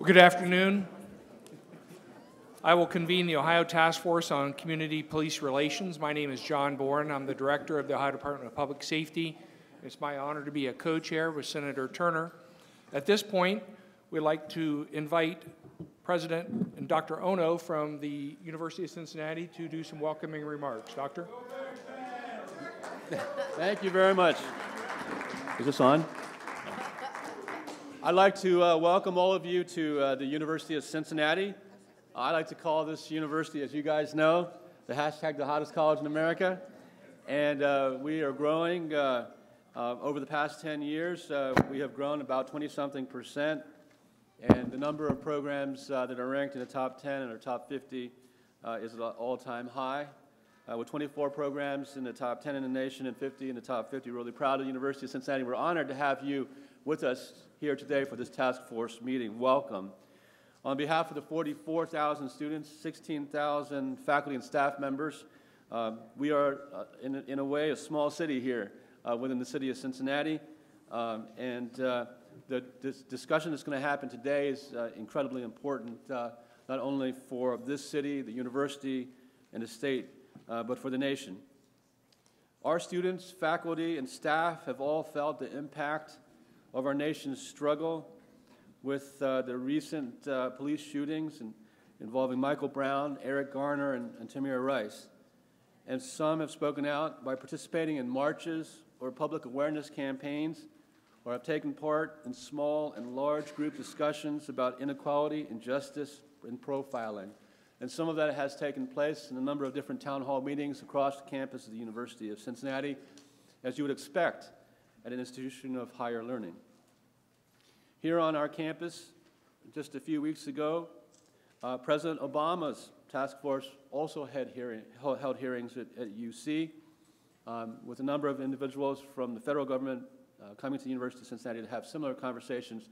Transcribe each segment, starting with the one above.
Well, good afternoon. I will convene the Ohio Task Force on Community Police Relations. My name is John Bourne. I'm the director of the Ohio Department of Public Safety. It's my honor to be a co-chair with Senator Turner. At this point, we'd like to invite President and Dr. Ono from the University of Cincinnati to do some welcoming remarks. Doctor? Thank you very much. Is this on? I'd like to welcome all of you to the University of Cincinnati. I like to call this university, as you guys know, the hottest college in America. And we are growing. Over the past 10 years, we have grown about 20-something%. And the number of programs that are ranked in the top 10 and our top 50 is at an all-time high. With 24 programs in the top 10 in the nation and 50 in the top 50, we're really proud of the University of Cincinnati. We're honored to have you with us here today for this task force meeting. Welcome. On behalf of the 44,000 students, 16,000 faculty and staff members, we are, in a way, a small city here within the city of Cincinnati. This discussion that's going to happen today is incredibly important, not only for this city, the university, and the state, but for the nation. Our students, faculty, and staff have all felt the impact of our nation's struggle with the recent police shootings involving Michael Brown, Eric Garner, and Tamir Rice. And some have spoken out by participating in marches or public awareness campaigns, or have taken part in small and large group discussions about inequality, injustice, and profiling. And some of that has taken place in a number of different town hall meetings across the campus of the University of Cincinnati, as you would expect at an institution of higher learning. Here on our campus, just a few weeks ago, President Obama's task force also held hearings at UC with a number of individuals from the federal government coming to the University of Cincinnati to have similar conversations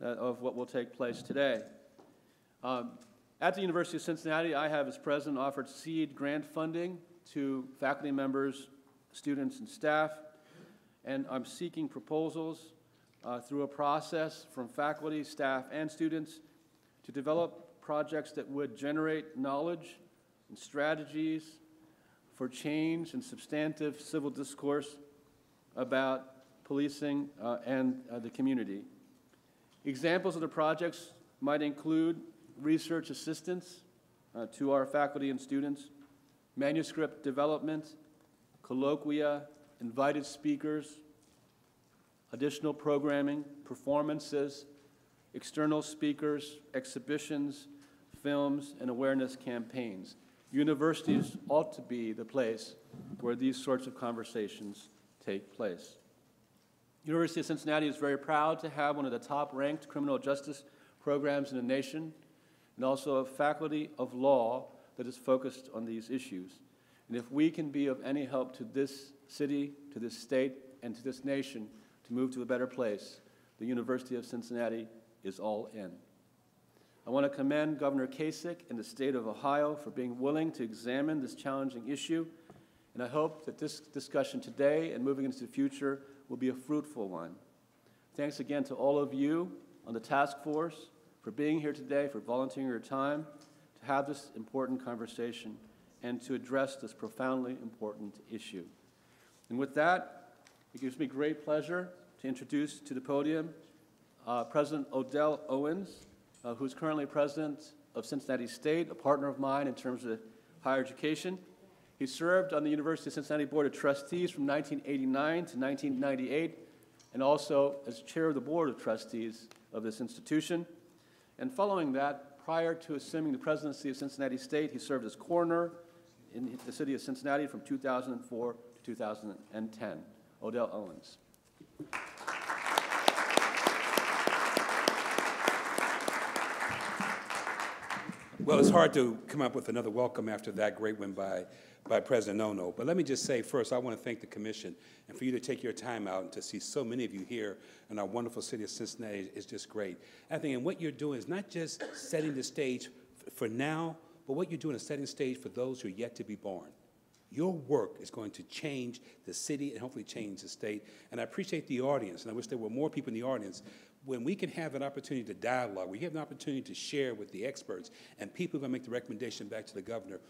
of what will take place today. At the University of Cincinnati, I have, as president, offered seed grant funding to faculty members, students, and staff, and I'm seeking proposals through a process from faculty, staff, and students to develop projects that would generate knowledge and strategies for change and substantive civil discourse about policing and the community. Examples of the projects might include research assistance to our faculty and students, manuscript development, colloquia, invited speakers, additional programming, performances, external speakers, exhibitions, films, and awareness campaigns. Universities ought to be the place where these sorts of conversations take place. University of Cincinnati is very proud to have one of the top-ranked criminal justice programs in the nation, and also a faculty of law that is focused on these issues. And if we can be of any help to this city, to this state, and to this nation to move to a better place, the University of Cincinnati is all in. I want to commend Governor Kasich and the state of Ohio for being willing to examine this challenging issue, and I hope that this discussion today and moving into the future will be a fruitful one. Thanks again to all of you on the task force for being here today, for volunteering your time to have this important conversation and to address this profoundly important issue. And with that, it gives me great pleasure to introduce to the podium President Odell Owens, who's currently president of Cincinnati State, a partner of mine in terms of higher education. He served on the University of Cincinnati Board of Trustees from 1989 to 1998, and also as chair of the Board of Trustees of this institution. And following that, prior to assuming the presidency of Cincinnati State, he served as coroner in the city of Cincinnati from 2004 to 2010. Odell Owens. Well, it's hard to come up with another welcome after that great one by President Ono. But let me just say first, I want to thank the commission, and for you to take your time out and to see so many of you here in our wonderful city of Cincinnati is just great. I think and what you're doing is not just setting the stage for now, but what you're doing is setting the stage for those who are yet to be born. Your work is going to change the city and hopefully change the state. And I appreciate the audience, and I wish there were more people in the audience. When we can have an opportunity to dialogue, we have an opportunity to share with the experts, and people are going to make the recommendation back to the governor,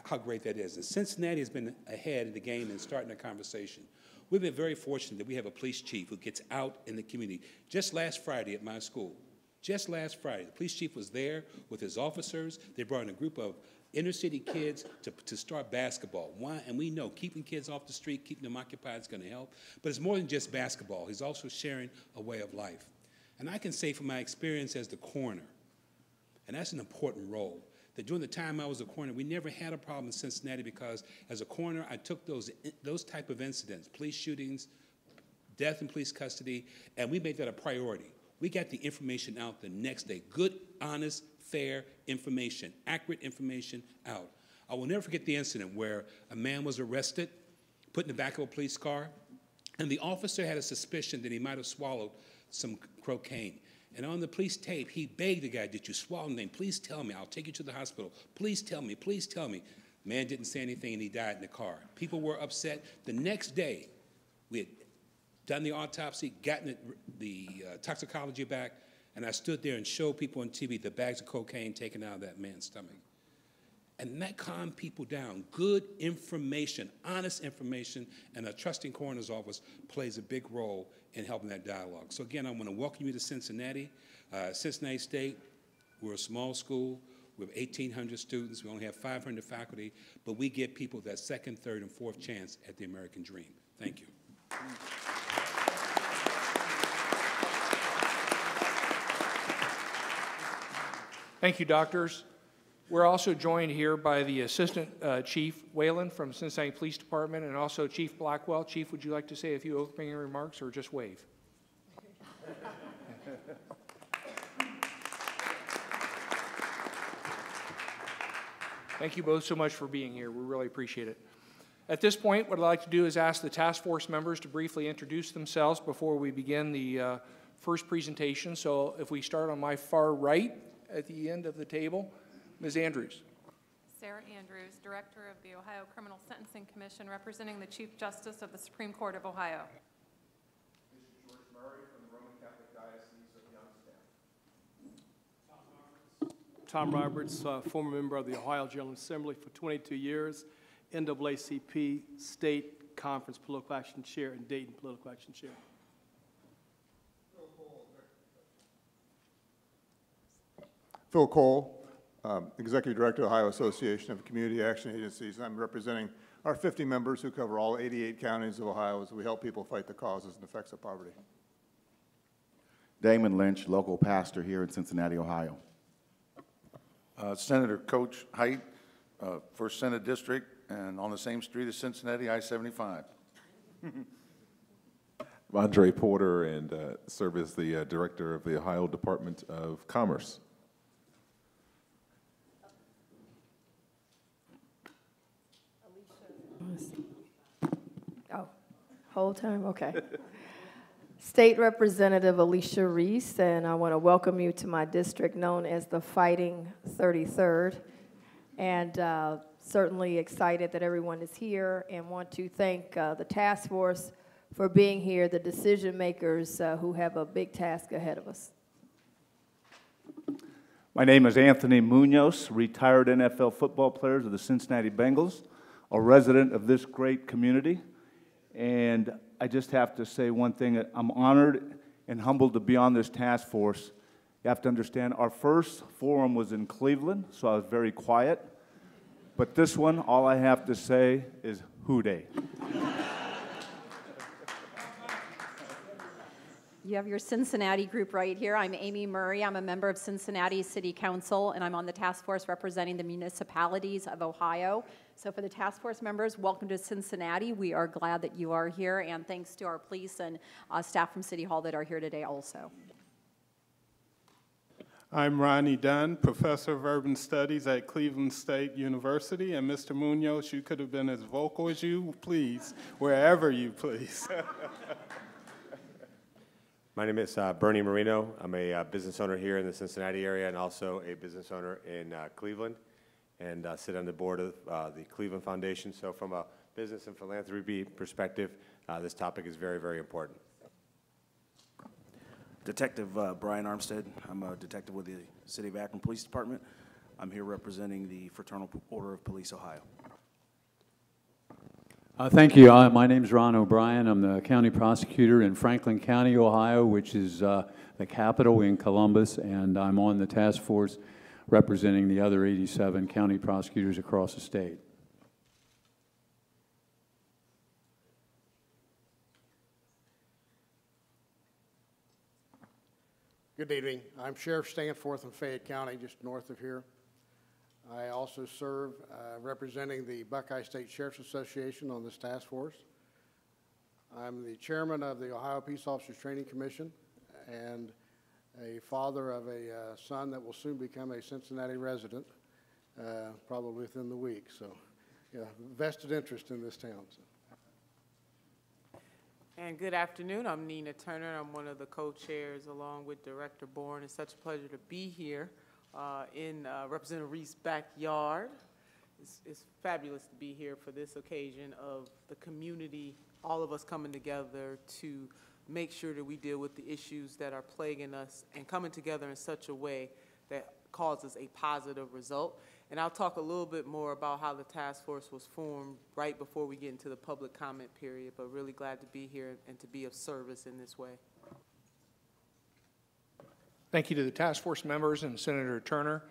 how great that is. And Cincinnati has been ahead of the game in starting a conversation. We've been very fortunate that we have a police chief who gets out in the community. Just last Friday at my school, just last Friday, the police chief was there with his officers. They brought in a group of inner-city kids to start basketball. Why? And we know keeping kids off the street, keeping them occupied is going to help. But it's more than just basketball. He's also sharing a way of life. And I can say from my experience as the coroner, and that's an important role, that during the time I was a coroner, we never had a problem in Cincinnati because as a coroner, I took those type of incidents, police shootings, death in police custody, and we made that a priority. We got the information out the next day. Good, honest, fair information, accurate information out. I will never forget the incident where a man was arrested, put in the back of a police car, and the officer had a suspicion that he might have swallowed some cocaine. And on the police tape, he begged the guy, did you swallow anything? Please tell me. I'll take you to the hospital. Please tell me. Please tell me. Man didn't say anything, and he died in the car. People were upset. The next day, we had done the autopsy, gotten the toxicology back, and I stood there and showed people on TV the bags of cocaine taken out of that man's stomach. And that calmed people down. Good information, honest information, and a trusting coroner's office plays a big role in helping that dialogue. So again, I want to welcome you to Cincinnati. Cincinnati State, we're a small school. We have 1,800 students. We only have 500 faculty, but we give people that second, third, and fourth chance at the American dream. Thank you. Thank you, doctors. We're also joined here by the Assistant Chief Whalen from Cincinnati Police Department and also Chief Blackwell. Chief, would you like to say a few opening remarks or just wave? Thank you both so much for being here. We really appreciate it. At this point, what I'd like to do is ask the task force members to briefly introduce themselves before we begin the first presentation. So if we start on my far right at the end of the table, Ms. Andrews. Sarah Andrews, Director of the Ohio Criminal Sentencing Commission, representing the Chief Justice of the Supreme Court of Ohio. Mr. George Murray from the Roman Catholic Diocese of Youngstown. Tom Roberts, former member of the Ohio General Assembly for 22 years, NAACP State Conference Political Action Chair and Dayton Political Action Chair. Phil Cole, Executive Director of the Ohio Association of Community Action Agencies. I'm representing our 50 members who cover all 88 counties of Ohio as we help people fight the causes and effects of poverty. Damon Lynch, local pastor here in Cincinnati, Ohio. Senator Coach Height, 1st Senate District, and on the same street as Cincinnati, I-75. Andre Porter, and serve as the Director of the Ohio Department of Commerce. Oh, whole time? Okay. State Representative Alicia Reese, and I want to welcome you to my district known as the Fighting 33rd. And certainly excited that everyone is here and want to thank the task force for being here, the decision makers who have a big task ahead of us. My name is Anthony Munoz, retired NFL football player of the Cincinnati Bengals, a resident of this great community. And I just have to say one thing. I'm honored and humbled to be on this task force. You have to understand, our first forum was in Cleveland, so I was very quiet. But this one, all I have to say is hoo-day. You have your Cincinnati group right here. I'm Amy Murray. I'm a member of Cincinnati City Council, and I'm on the task force representing the municipalities of Ohio. So for the task force members, welcome to Cincinnati. We are glad that you are here, and thanks to our police and staff from City Hall that are here today also. I'm Ronnie Dunn, Professor of Urban Studies at Cleveland State University, and Mr. Munoz, you could have been as vocal as you please, wherever you please. My name is Bernie Marino. I'm a business owner here in the Cincinnati area and also a business owner in Cleveland. and sit on the board of the Cleveland Foundation. So from a business and philanthropy perspective, this topic is very, very important. Detective Brian Armstead. I'm a detective with the City of Akron Police Department. I'm here representing the Fraternal Order of Police, Ohio. Thank you. My name is Ron O'Brien. I'm the county prosecutor in Franklin County, Ohio, which is the capital in Columbus, and I'm on the task force representing the other 87 county prosecutors across the state. Good evening. I'm Sheriff Stanforth in Fayette County, just north of here. I also serve representing the Buckeye State Sheriff's Association on this task force. I'm the chairman of the Ohio Peace Officers Training Commission and a father of a son that will soon become a Cincinnati resident, probably within the week. So, yeah, vested interest in this town. So. And good afternoon. I'm Nina Turner. I'm one of the co-chairs along with Director Bourne. It's such a pleasure to be here in Representative Reese's backyard. It's fabulous to be here for this occasion of the community, all of us coming together to make sure that we deal with the issues that are plaguing us and coming together in such a way that causes a positive result. And I'll talk a little bit more about how the task force was formed right before we get into the public comment period, but really glad to be here and to be of service in this way. Thank you to the task force members and Senator Turner.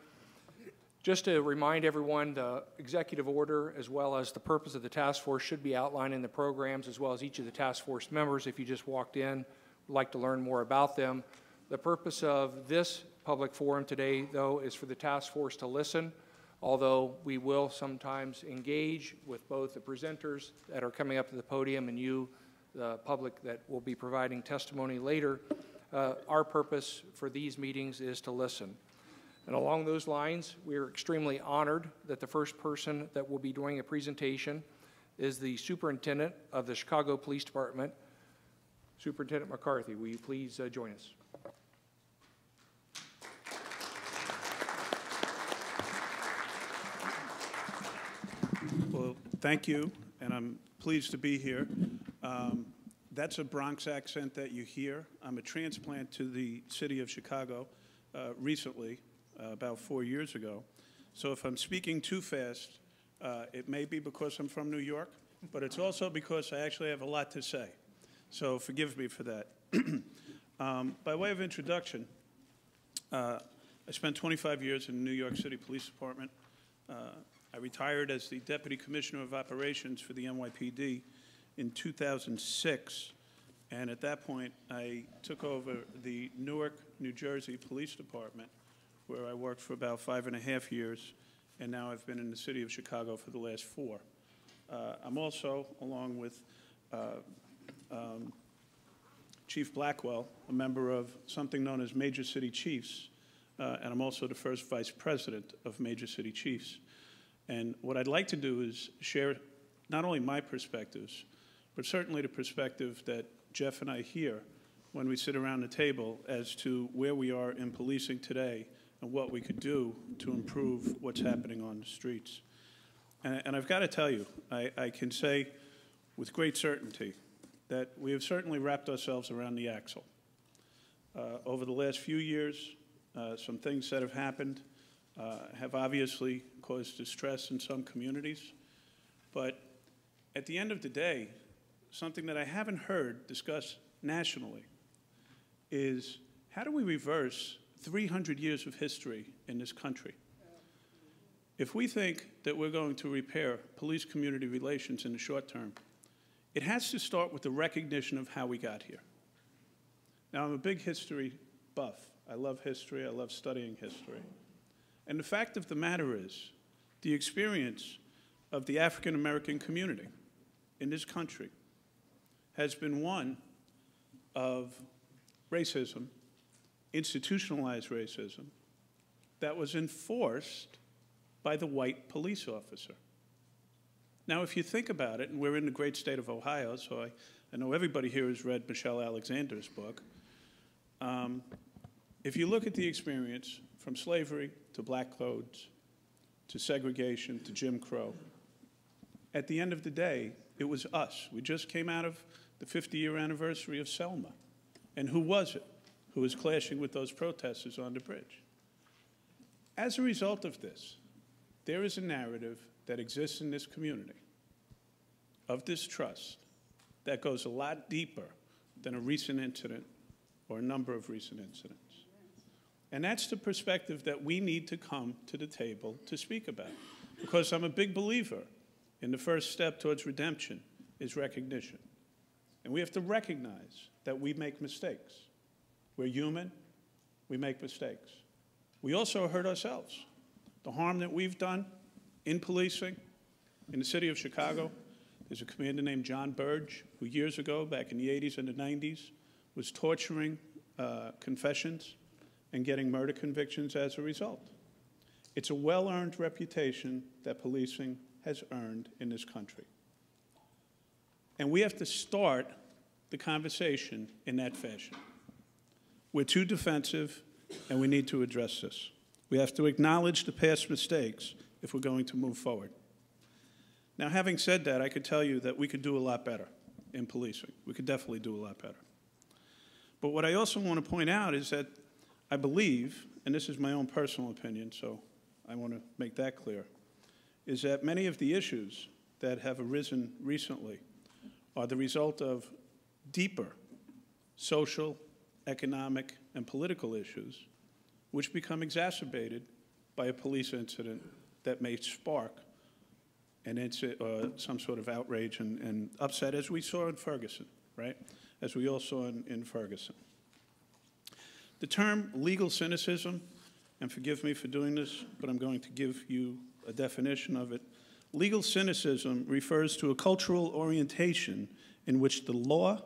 Just to remind everyone, the executive order as well as the purpose of the task force should be outlined in the programs, as well as each of the task force members. If you just walked in, would like to learn more about them. The purpose of this public forum today, though, is for the task force to listen, although we will sometimes engage with both the presenters that are coming up to the podium and you, the public that will be providing testimony later. Our purpose for these meetings is to listen. And along those lines, we are extremely honored that the first person that will be doing a presentation is the superintendent of the Chicago Police Department, Superintendent McCarthy. Will you please join us? Well, thank you, and I'm pleased to be here. That's a Bronx accent that you hear. I'm a transplant to the city of Chicago recently, about 4 years ago. So if I'm speaking too fast, it may be because I'm from New York, but it's also because I actually have a lot to say. So forgive me for that. By way of introduction, I spent 25 years in the New York City Police Department. I retired as the Deputy Commissioner of Operations for the NYPD in 2006, and at that point I took over the Newark, New Jersey Police Department, where I worked for about 5.5 years, and now I've been in the city of Chicago for the last 4. I'm also, along with Chief Blackwell, a member of something known as Major City Chiefs, and I'm also the first Vice President of Major City Chiefs. And what I'd like to do is share not only my perspectives, but certainly the perspective that Jeff and I hear when we sit around the table as to where we are in policing today and what we could do to improve what's happening on the streets. And I've got to tell you, I can say with great certainty that we have certainly wrapped ourselves around the axle. Over the last few years, some things that have happened have obviously caused distress in some communities. But at the end of the day, something that I haven't heard discussed nationally is how do we reverse 300 years of history in this country? If we think that we're going to repair police-community relations in the short term, it has to start with the recognition of how we got here. Now, I'm a big history buff. I love history. I love studying history. And the fact of the matter is, the experience of the African-American community in this country has been one of racism, institutionalized racism, that was enforced by the white police officer. Now, if you think about it, and we're in the great state of Ohio, so I know everybody here has read Michelle Alexander's book. If you look at the experience from slavery to black codes to segregation, to Jim Crow. At the end of the day, it was us. We just came out of the 50-year anniversary of Selma. And who was it who was clashing with those protesters on the bridge? As a result of this, there is a narrative that exists in this community of distrust that goes a lot deeper than a recent incident or a number of recent incidents. And that's the perspective that we need to come to the table to speak about. Because I'm a big believer in the first step towards redemption is recognition. And we have to recognize that we make mistakes. We're human, we make mistakes. We also hurt ourselves. The harm that we've done in policing, in the city of Chicago, there's a commander named John Burge, who years ago, back in the 80s and the 90s, was torturing confessions and getting murder convictions as a result. It's a well-earned reputation that policing has earned in this country. And we have to start the conversation in that fashion. We're too defensive, and we need to address this. We have to acknowledge the past mistakes if we're going to move forward. Now, having said that, I could tell you that we could do a lot better in policing. We could definitely do a lot better. But what I also want to point out is that I believe, and this is my own personal opinion, so I want to make that clear, is that many of the issues that have arisen recently are the result of deeper social, economic, and political issues which become exacerbated by a police incident that may spark some sort of outrage and upset, as we saw in Ferguson, right? As we all saw in Ferguson. The term legal cynicism, and forgive me for doing this, but I'm going to give you a definition of it. Legal cynicism refers to a cultural orientation in which the law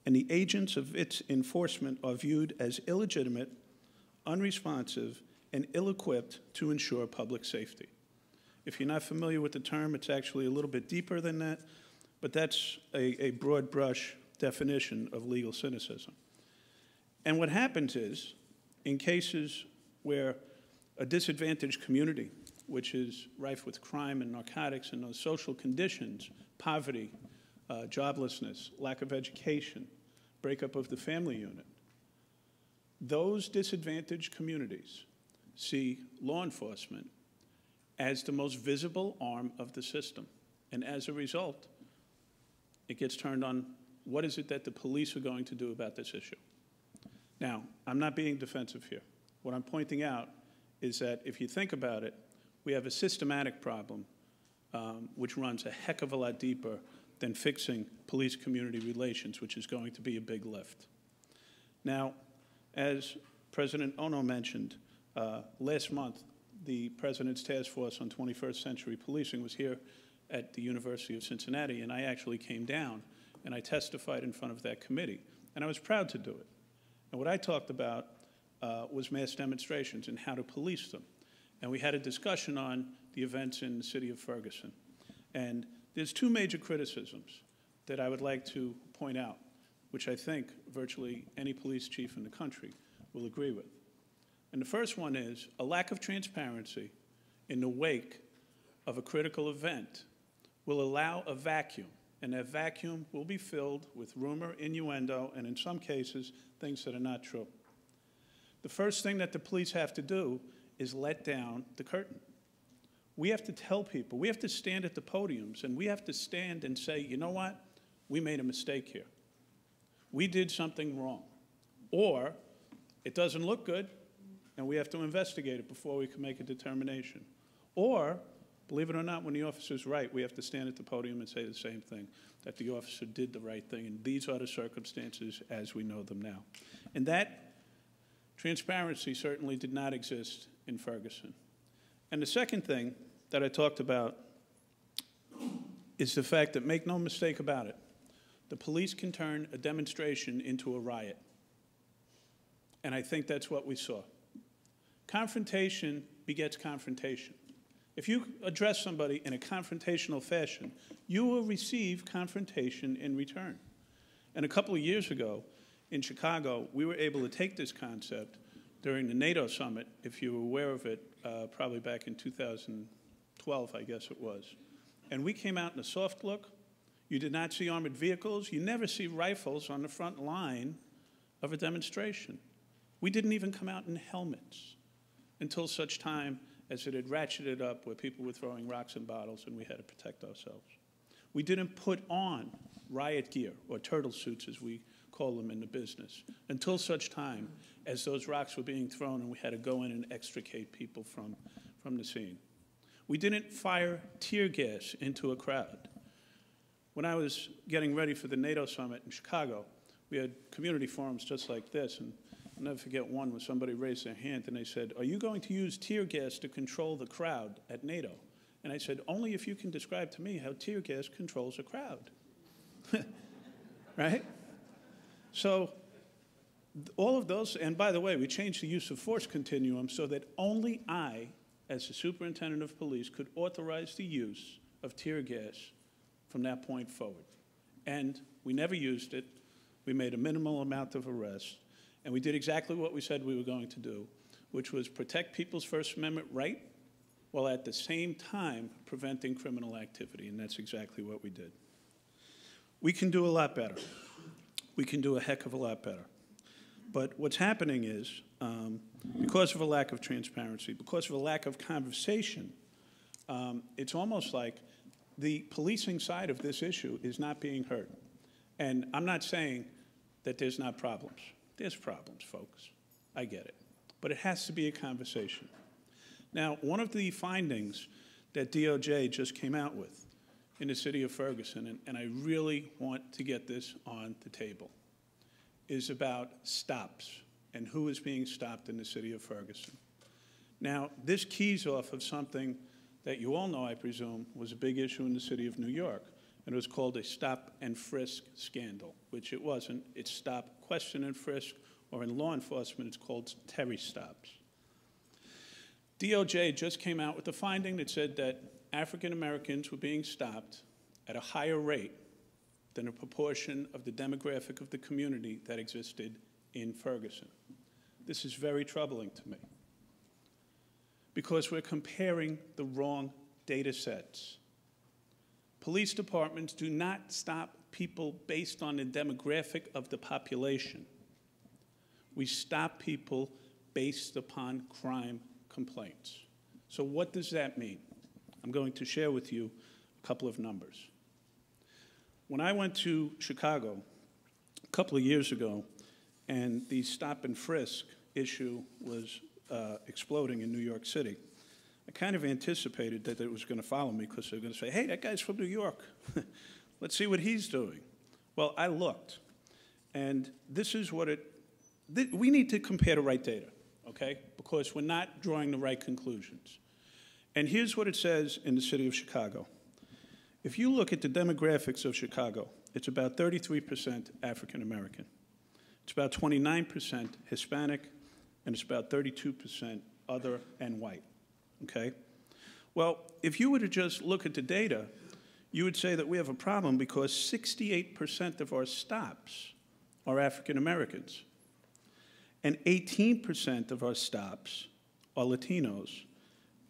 and the agents of its enforcement are viewed as illegitimate, unresponsive, and ill-equipped to ensure public safety. If you're not familiar with the term, it's actually a little bit deeper than that, but that's a broad brush definition of legal cynicism. And what happens is, in cases where a disadvantaged community, which is rife with crime and narcotics and those social conditions, poverty, joblessness, lack of education, breakup of the family unit, those disadvantaged communities see law enforcement as the most visible arm of the system. And as a result, it gets turned on, what is it that the police are going to do about this issue? Now, I'm not being defensive here. What I'm pointing out is that if you think about it, we have a systematic problem which runs a heck of a lot deeper than fixing police-community relations, which is going to be a big lift. Now, as President Ono mentioned, last month, the President's Task Force on 21st Century Policing was here at the University of Cincinnati, and I actually came down and I testified in front of that committee, and I was proud to do it. And what I talked about was mass demonstrations and how to police them. And we had a discussion on the events in the city of Ferguson. And there's two major criticisms that I would like to point out, which I think virtually any police chief in the country will agree with. And the first one is a lack of transparency in the wake of a critical event will allow a vacuum, and that vacuum will be filled with rumor, innuendo, and in some cases, things that are not true. The first thing that the police have to do is let down the curtain. We have to tell people, we have to stand at the podiums, and we have to stand and say, you know what? We made a mistake here. We did something wrong. Or it doesn't look good, and we have to investigate it before we can make a determination. Or, believe it or not, when the officer's right, we have to stand at the podium and say the same thing, that the officer did the right thing, and these are the circumstances as we know them now. And that transparency certainly did not exist in Ferguson. And the second thing that I talked about is the fact that, make no mistake about it, the police can turn a demonstration into a riot. And I think that's what we saw. Confrontation begets confrontation. If you address somebody in a confrontational fashion, you will receive confrontation in return. And a couple of years ago in Chicago, we were able to take this concept during the NATO summit, if you were aware of it, probably back in 2000, 12, I guess it was. And we came out in a soft look. You did not see armored vehicles. You never see rifles on the front line of a demonstration. We didn't even come out in helmets until such time as it had ratcheted up where people were throwing rocks and bottles and we had to protect ourselves. We didn't put on riot gear, or turtle suits as we call them in the business, until such time as those rocks were being thrown and we had to go in and extricate people from the scene. We didn't fire tear gas into a crowd. When I was getting ready for the NATO summit in Chicago, we had community forums just like this, and I'll never forget one where somebody raised their hand and they said, "Are you going to use tear gas to control the crowd at NATO?" And I said, "Only if you can describe to me how tear gas controls a crowd." Right? So all of those, and by the way, we changed the use of force continuum so that only I, as the superintendent of police, could authorize the use of tear gas from that point forward. And we never used it. We made a minimal amount of arrests, and we did exactly what we said we were going to do, which was protect people's First Amendment right while at the same time preventing criminal activity, and that's exactly what we did. We can do a lot better. We can do a heck of a lot better. But what's happening is, because of a lack of transparency, because of a lack of conversation, it's almost like the policing side of this issue is not being heard. And I'm not saying that there's not problems. There's problems, folks. I get it. But it has to be a conversation. Now, one of the findings that DOJ just came out with in the city of Ferguson, and I really want to get this on the table, is about stops and who is being stopped in the city of Ferguson. Now, this keys off of something that you all know, I presume, was a big issue in the city of New York, and it was called a stop and frisk scandal, which it wasn't. It's stop, question, and frisk, or in law enforcement, it's called Terry stops. DOJ just came out with a finding that said that African Americans were being stopped at a higher rate than a proportion of the demographic of the community that existed in Ferguson. This is very troubling to me because we're comparing the wrong data sets. Police departments do not stop people based on the demographic of the population. We stop people based upon crime complaints. So what does that mean? I'm going to share with you a couple of numbers. When I went to Chicago a couple of years ago, and the stop and frisk issue was exploding in New York City, I kind of anticipated that it was going to follow me because they were going to say, "Hey, that guy's from New York. Let's see what he's doing." Well, I looked, and this is what we need to compare the right data, okay? Because we're not drawing the right conclusions. And here's what it says in the city of Chicago. If you look at the demographics of Chicago, it's about 33% African American. It's about 29% Hispanic, and it's about 32% other and white, okay? Well, if you were to just look at the data, you would say that we have a problem because 68% of our stops are African Americans, and 18% of our stops are Latinos,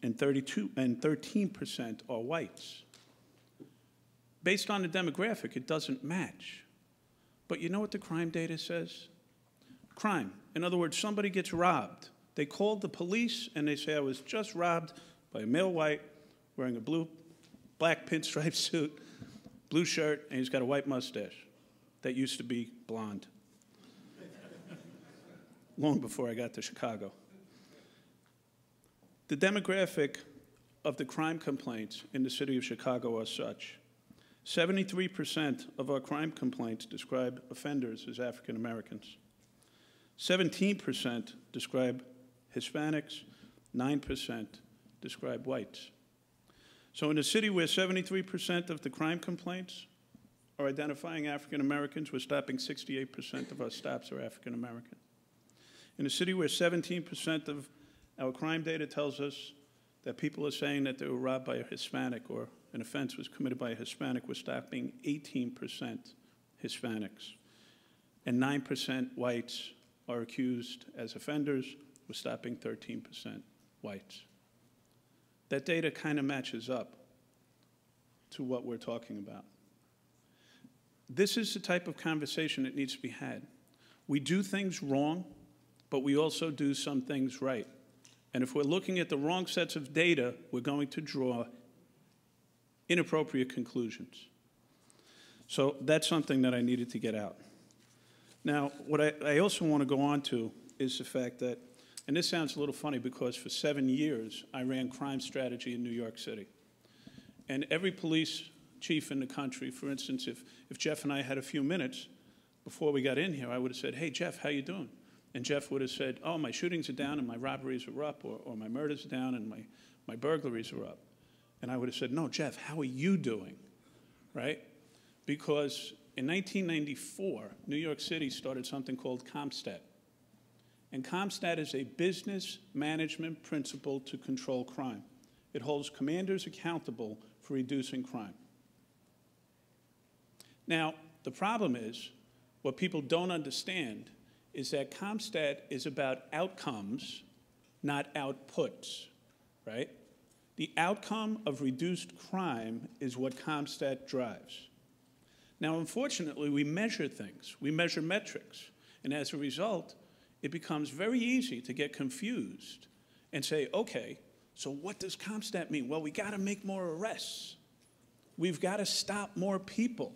and 13% are whites. Based on the demographic, it doesn't match. But you know what the crime data says? Crime. In other words, somebody gets robbed. They called the police and they say, "I was just robbed by a male white wearing a black pinstripe suit, blue shirt, and he's got a white mustache that used to be blonde." Long before I got to Chicago. The demographic of the crime complaints in the city of Chicago are such. 73% of our crime complaints describe offenders as African Americans. 17% describe Hispanics, 9% describe whites. So in a city where 73% of the crime complaints are identifying African Americans, we're stopping 68% of our stops are African American. In a city where 17% of our crime data tells us that people are saying that they were robbed by a Hispanic or an offense was committed by a Hispanic, we're stopping 18% Hispanics. And 9% whites are accused as offenders, we're stopping 13% whites. that data kind of matches up to what we're talking about. This is the type of conversation that needs to be had. We do things wrong, but we also do some things right. And if we're looking at the wrong sets of data, we're going to draw inappropriate conclusions. So that's something that I needed to get out. Now, what I also want to go on to is the fact that, and this sounds a little funny because for 7 years I ran crime strategy in New York City. And every police chief in the country, for instance, if Jeff and I had a few minutes before we got in here, I would have said, hey, Jeff, how you doing? And Jeff would have said, oh, my shootings are down and my robberies are up, or my murders are down and my burglaries are up. And I would have said, no, Jeff, how are you doing, right? Because in 1994, New York City started something called CompStat. And CompStat is a business management principle to control crime. It holds commanders accountable for reducing crime. Now, the problem is, what people don't understand is that CompStat is about outcomes, not outputs, right? The outcome of reduced crime is what CompStat drives. Now, unfortunately, we measure things. We measure metrics. And as a result, it becomes very easy to get confused and say, okay, so what does CompStat mean? Well, we got to make more arrests. We've got to stop more people.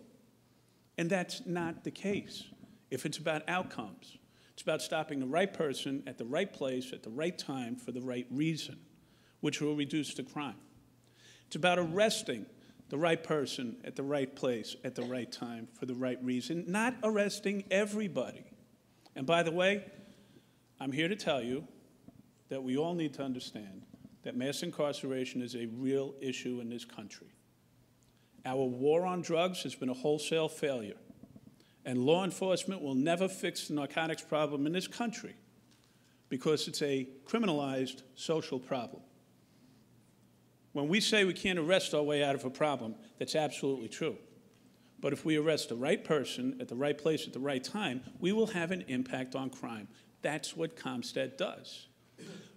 And that's not the case. If it's about outcomes, it's about stopping the right person at the right place at the right time for the right reason, which will reduce the crime. It's about arresting the right person at the right place at the right time for the right reason, not arresting everybody. And by the way, I'm here to tell you that we all need to understand that mass incarceration is a real issue in this country. Our war on drugs has been a wholesale failure, and law enforcement will never fix the narcotics problem in this country because it's a criminalized social problem. When we say we can't arrest our way out of a problem, that's absolutely true. But if we arrest the right person at the right place at the right time, we will have an impact on crime. That's what CompStat does.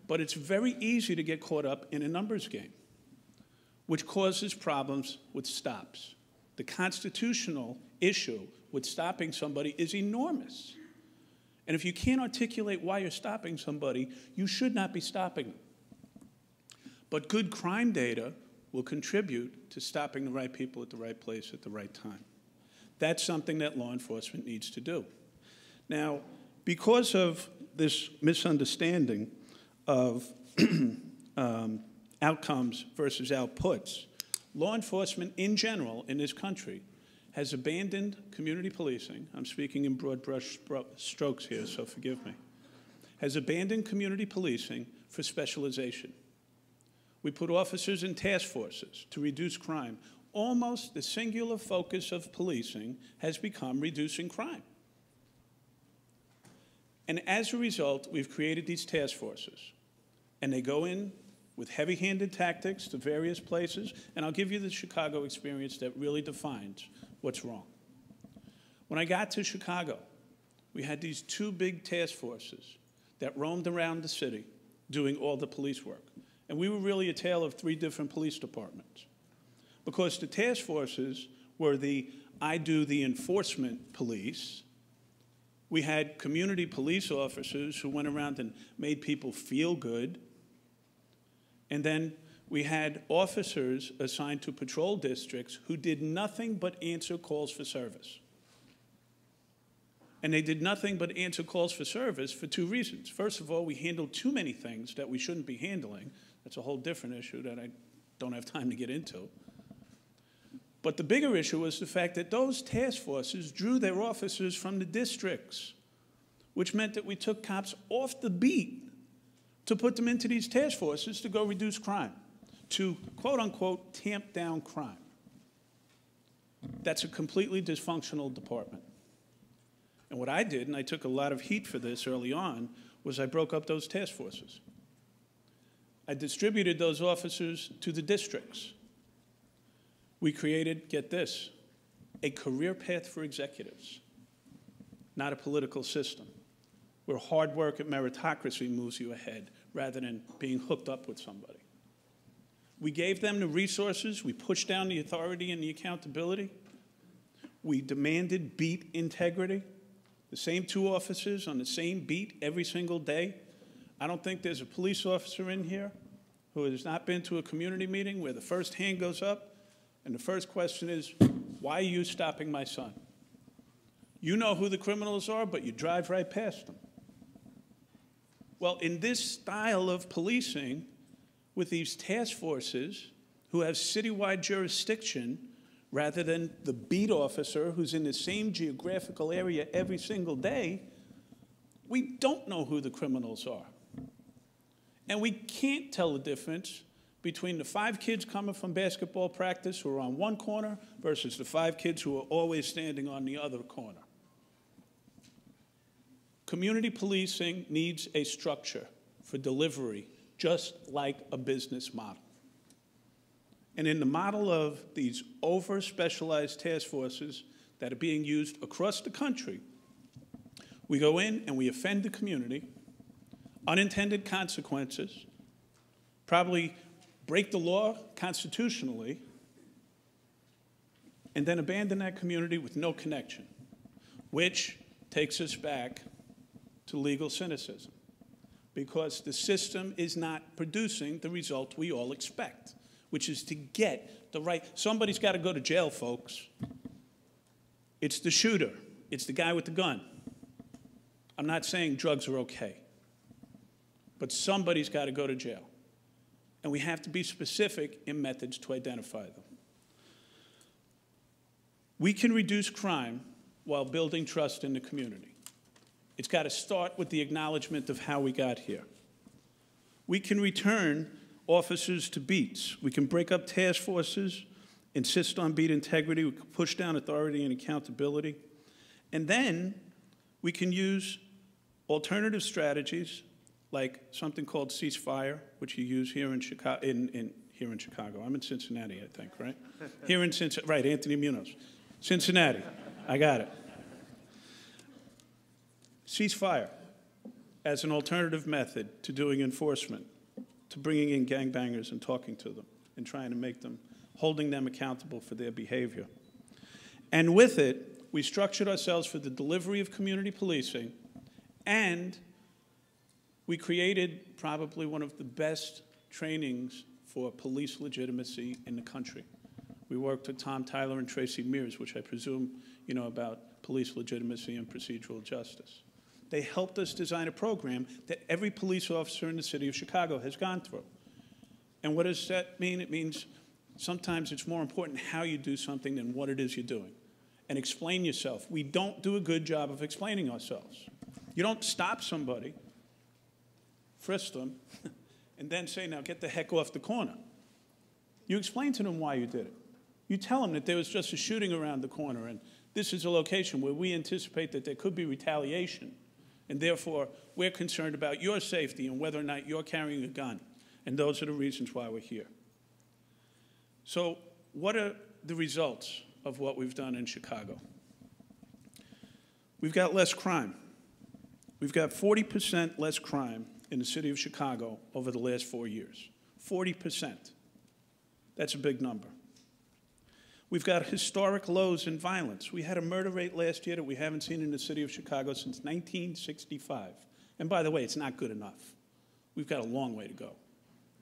But it's very easy to get caught up in a numbers game, which causes problems with stops. The constitutional issue with stopping somebody is enormous. And if you can't articulate why you're stopping somebody, you should not be stopping them. But good crime data will contribute to stopping the right people at the right place at the right time. That's something that law enforcement needs to do. Now, because of this misunderstanding of outcomes versus outputs, law enforcement in general in this country has abandoned community policing. I'm speaking in broad brush strokes here, so forgive me. Has abandoned community policing for specialization. We put officers in task forces to reduce crime. Almost the singular focus of policing has become reducing crime. And as a result, we've created these task forces. And they go in with heavy-handed tactics to various places. And I'll give you the Chicago experience that really defines what's wrong. When I got to Chicago, we had these two big task forces that roamed around the city doing all the police work. And we were really a tale of 3 different police departments. Because the task forces were the I do the enforcement police. We had community police officers who went around and made people feel good. And then we had officers assigned to patrol districts who did nothing but answer calls for service. And they did nothing but answer calls for service for 2 reasons. First of all, we handled too many things that we shouldn't be handling. That's a whole different issue that I don't have time to get into. But the bigger issue was the fact that those task forces drew their officers from the districts, which meant that we took cops off the beat to put them into these task forces to go reduce crime, to quote-unquote tamp down crime. That's a completely dysfunctional department. And what I did, and I took a lot of heat for this early on, was I broke up those task forces. I distributed those officers to the districts. We created, get this, a career path for executives, not a political system, where hard work and meritocracy moves you ahead rather than being hooked up with somebody. We gave them the resources. We pushed down the authority and the accountability. We demanded beat integrity. The same 2 officers on the same beat every single day. I don't think there's a police officer in here who has not been to a community meeting where the first hand goes up and the first question is, why are you stopping my son? You know who the criminals are, but you drive right past them. Well, in this style of policing, with these task forces who have citywide jurisdiction rather than the beat officer who's in the same geographical area every single day, we don't know who the criminals are. And we can't tell the difference between the 5 kids coming from basketball practice who are on one corner versus the 5 kids who are always standing on the other corner. Community policing needs a structure for delivery, just like a business model. And in the model of these over-specialized task forces that are being used across the country, we go in and we offend the community, unintended consequences, probably break the law constitutionally, and then abandon that community with no connection, which takes us back to legal cynicism, because the system is not producing the result we all expect, which is to get the right. Somebody's got to go to jail, folks. It's the shooter. It's the guy with the gun. I'm not saying drugs are okay, but somebody's got to go to jail. And we have to be specific in methods to identify them. We can reduce crime while building trust in the community. It's got to start with the acknowledgement of how we got here. We can return officers to beats. We can break up task forces, insist on beat integrity. We can push down authority and accountability. And then we can use alternative strategies like something called ceasefire, which you use here in Chicago. Here in Chicago. I'm in Cincinnati, I think, right? Here in Cincinnati, right, Anthony Munoz. Cincinnati, I got it. Ceasefire as an alternative method to doing enforcement, to bringing in gangbangers and talking to them and trying to make them, holding them accountable for their behavior. And with it, we structured ourselves for the delivery of community policing, and we created probably one of the best trainings for police legitimacy in the country. We worked with Tom Tyler and Tracy Mears, which I presume you know about police legitimacy and procedural justice. They helped us design a program that every police officer in the city of Chicago has gone through. And what does that mean? It means sometimes it's more important how you do something than what it is you're doing. And explain yourself. We don't do a good job of explaining ourselves. You don't stop somebody, frisk them, and then say, now get the heck off the corner. You explain to them why you did it. You tell them that there was just a shooting around the corner, and this is a location where we anticipate that there could be retaliation, and therefore we're concerned about your safety and whether or not you're carrying a gun, and those are the reasons why we're here. So what are the results of what we've done in Chicago? We've got less crime. We've got 40% less crime in the city of Chicago over the last 4 years. 40%. That's a big number. We've got historic lows in violence. We had a murder rate last year that we haven't seen in the city of Chicago since 1965. And by the way, it's not good enough. We've got a long way to go.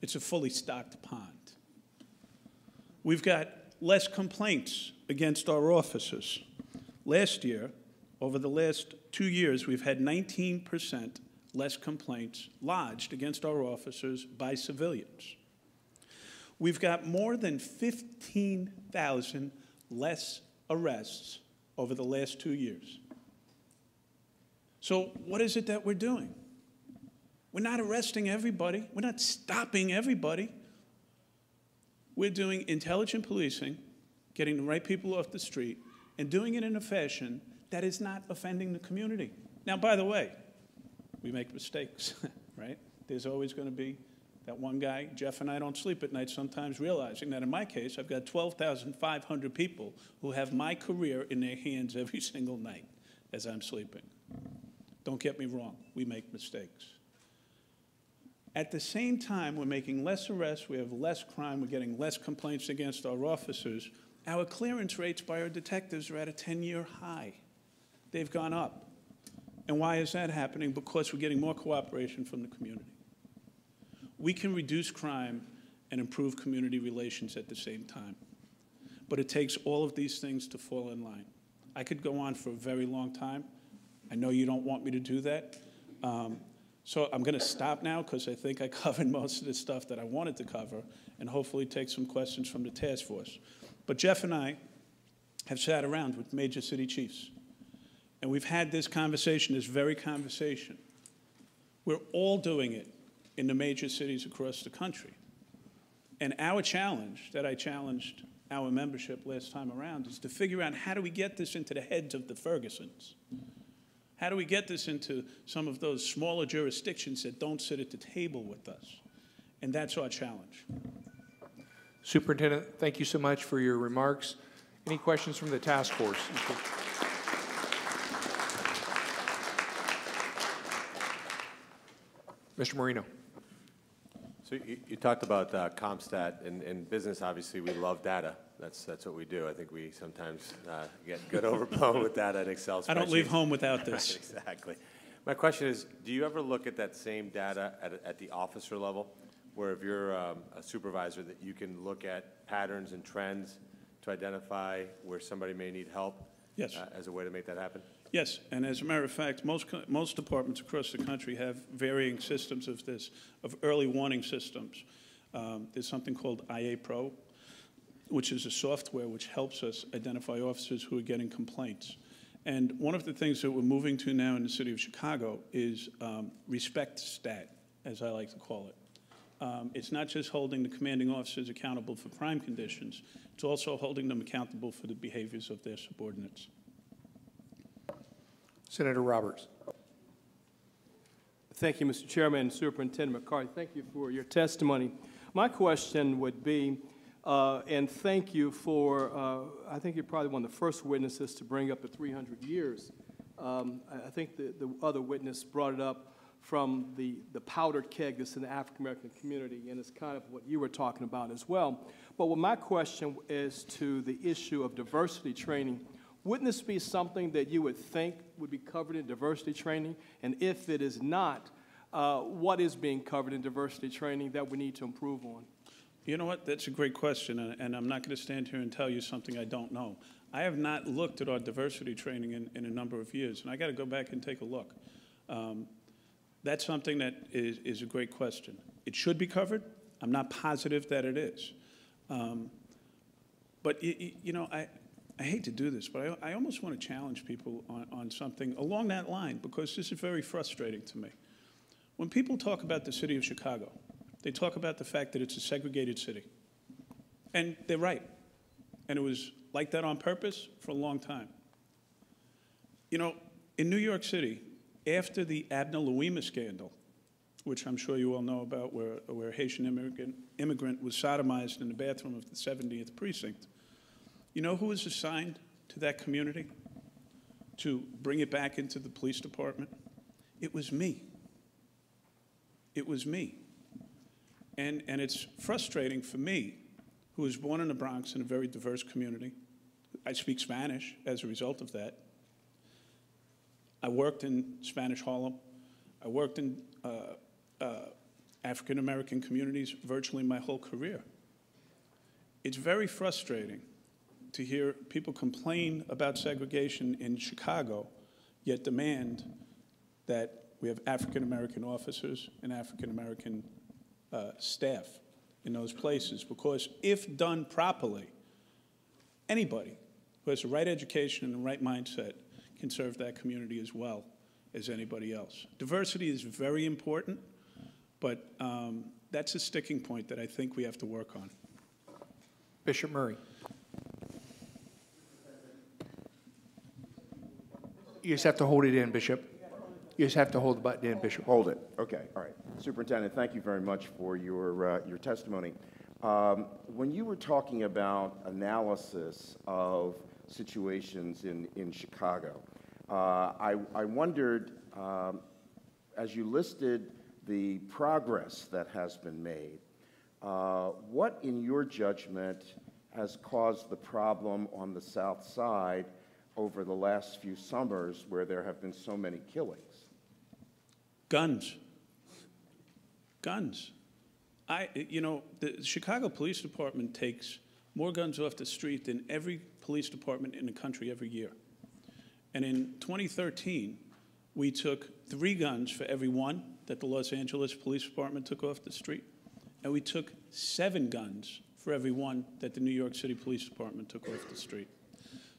It's a fully stocked pond. We've got less complaints against our officers. Last year, over the last 2 years, we've had 19% less complaints lodged against our officers by civilians. We've got more than 15,000 less arrests over the last 2 years. So what is it that we're doing? We're not arresting everybody. We're not stopping everybody. We're doing intelligent policing, getting the right people off the street, and doing it in a fashion that is not offending the community. Now, by the way, we make mistakes, right? There's always going to be that one guy. Jeff and I don't sleep at night sometimes realizing that in my case, I've got 12,500 people who have my career in their hands every single night as I'm sleeping. Don't get me wrong, we make mistakes. At the same time, we're making less arrests, we have less crime, we're getting less complaints against our officers. Our clearance rates by our detectives are at a 10-year high. They've gone up. And why is that happening? Because we're getting more cooperation from the community. We can reduce crime and improve community relations at the same time. But it takes all of these things to fall in line. I could go on for a very long time. I know you don't want me to do that. So I'm going to stop now because I think I covered most of the stuff that I wanted to cover and hopefully take some questions from the task force. But Jeff and I have sat around with major city chiefs, and we've had this conversation, this very conversation. We're all doing it in the major cities across the country. And our challenge that I challenged our membership last time around is to figure out how do we get this into the heads of the Fergusons? How do we get this into some of those smaller jurisdictions that don't sit at the table with us? And that's our challenge. Superintendent, thank you so much for your remarks. Any questions from the task force? Mr. Marino. So you talked about CompStat. In business, obviously, we love data. That's what we do. I think we sometimes get overblown with data and Excel spreadsheets. I don't leave home without this. Right, exactly. My question is, do you ever look at that same data at the officer level, where if you're a supervisor, that you can look at patterns and trends to identify where somebody may need help? Yes. As a way to make that happen? Yes, and as a matter of fact, most departments across the country have varying systems of this, of early warning systems. There's something called IA Pro, which is a software which helps us identify officers who are getting complaints. And one of the things that we're moving to now in the city of Chicago is respect stat, as I like to call it. It's not just holding the commanding officers accountable for crime conditions, it's also holding them accountable for the behaviors of their subordinates. Senator Roberts. Thank you, Mr. Chairman. Superintendent McCarthy, thank you for your testimony. My question would be, and thank you for, I think you're probably one of the first witnesses to bring up the 300 years. I think the other witness brought it up from the powdered keg that's in the African-American community, and it's kind of what you were talking about as well. But what my question is to the issue of diversity training. Wouldn't this be something that you would think would be covered in diversity training? And if it is not, what is being covered in diversity training that we need to improve on? You know what? That's a great question, and I'm not going to stand here and tell you something I don't know. I have not looked at our diversity training in a number of years, and I got to go back and take a look. That's something that is a great question. It should be covered. I'm not positive that it is. But, you know, I hate to do this, but I almost want to challenge people on something along that line, because this is very frustrating to me. When people talk about the city of Chicago, they talk about the fact that it's a segregated city. And they're right. And it was like that on purpose for a long time. You know, in New York City, after the Abner Louima scandal, which I'm sure you all know about, where a Haitian immigrant was sodomized in the bathroom of the 70th precinct, you know who was assigned to that community to bring it back into the police department? It was me. It was me. And it's frustrating for me, who was born in the Bronx in a very diverse community. I speak Spanish as a result of that. I worked in Spanish Harlem. I worked in African-American communities virtually my whole career. It's very frustrating to hear people complain about segregation in Chicago, yet demand that we have African-American officers and African-American staff in those places, because if done properly, anybody who has the right education and the right mindset can serve that community as well as anybody else. Diversity is very important, but that's a sticking point that I think we have to work on. Bishop Murray. You just have to hold it in, Bishop. You just have to hold the button in, Bishop. Hold it. Okay. All right. Superintendent, thank you very much for your testimony. When you were talking about analysis of situations in Chicago, I wondered, as you listed the progress that has been made. What, in your judgment, has caused the problem on the south side over the last few summers where there have been so many killings? Guns. Guns. The Chicago Police Department takes more guns off the street than every police department in the country every year. And in 2013, we took 3 guns for every 1 that the Los Angeles Police Department took off the street. And we took 7 guns for every 1 that the New York City Police Department took off the street.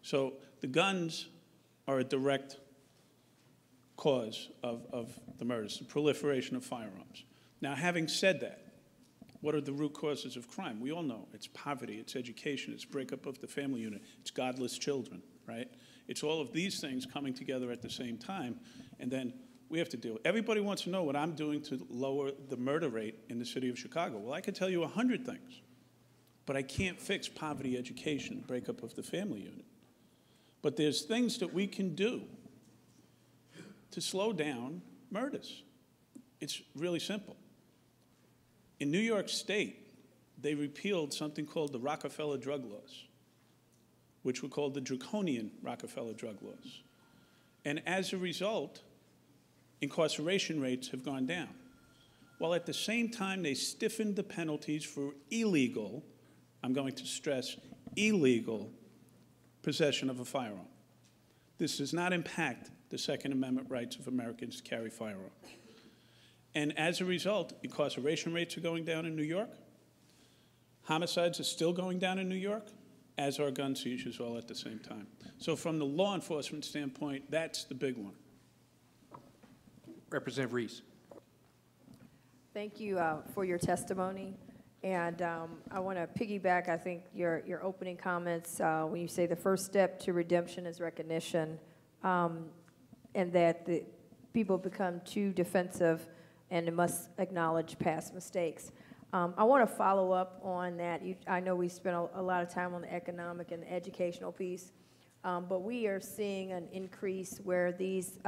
So the guns are a direct cause of the murders, the proliferation of firearms. Now, having said that, what are the root causes of crime? We all know it's poverty, it's education, it's breakup of the family unit, it's godless children, right? It's all of these things coming together at the same time, and then we have to deal. Everybody wants to know what I'm doing to lower the murder rate in the city of Chicago. Well, I could tell you 100 things, but I can't fix poverty, education, breakup of the family unit. But there's things that we can do to slow down murders. It's really simple. In New York State, they repealed something called the Rockefeller drug laws, which were called the draconian Rockefeller drug laws. And as a result, incarceration rates have gone down. While at the same time, they stiffened the penalties for illegal, I'm going to stress, illegal possession of a firearm. This does not impact the Second Amendment rights of Americans to carry firearms. And as a result, incarceration rates are going down in New York. Homicides are still going down in New York, as are gun seizures all at the same time. So from the law enforcement standpoint, that's the big one. Representative Reese. Thank you for your testimony. And I want to piggyback, I think, your opening comments when you say the first step to redemption is recognition, and that the people become too defensive and must acknowledge past mistakes. I want to follow up on that. I know we spent a lot of time on the economic and the educational piece, but we are seeing an increase where these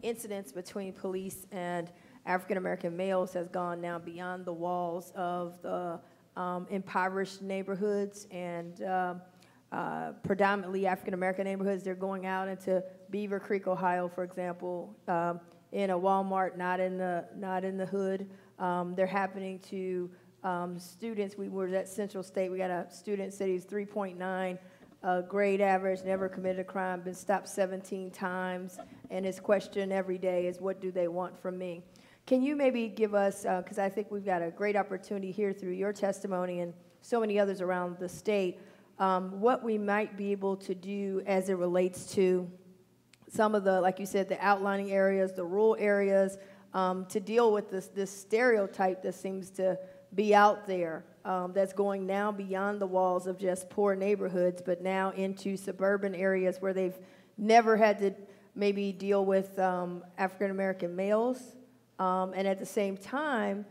incidents between police and African-American males has gone now beyond the walls of the impoverished neighborhoods and predominantly African-American neighborhoods. They're going out into Beaver Creek, Ohio, for example, in a Walmart, not in the hood. They're happening to students. We were at Central State. We got a student said he's 3.9 grade average, never committed a crime, been stopped 17 times, and his question every day is, what do they want from me? Can you maybe give us, because I think we've got a great opportunity here through your testimony and so many others around the state, what we might be able to do as it relates to some of the, like you said, the outlining areas, the rural areas, to deal with this stereotype that seems to be out there that's going now beyond the walls of just poor neighborhoods, but now into suburban areas where they've never had to maybe deal with African-American males, and at the same time,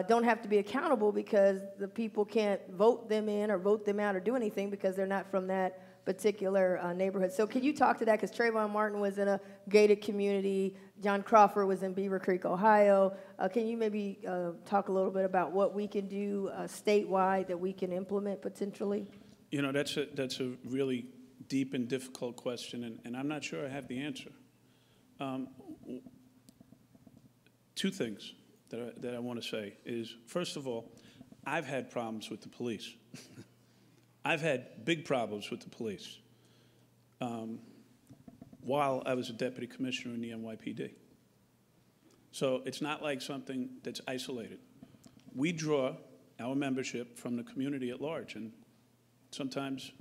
don't have to be accountable because the people can't vote them in or vote them out or do anything because they're not from that particular neighborhood. So can you talk to that? Because Trayvon Martin was in a gated community. John Crawford was in Beaver Creek, Ohio. Can you maybe talk a little bit about what we can do statewide that we can implement potentially? You know, that's a really deep and difficult question, and I'm not sure I have the answer. Two things that I want to say is, first of all, I've had problems with the police. I've had big problems with the police while I was a deputy commissioner in the NYPD. So it's not like something that's isolated. We draw our membership from the community at large, and sometimes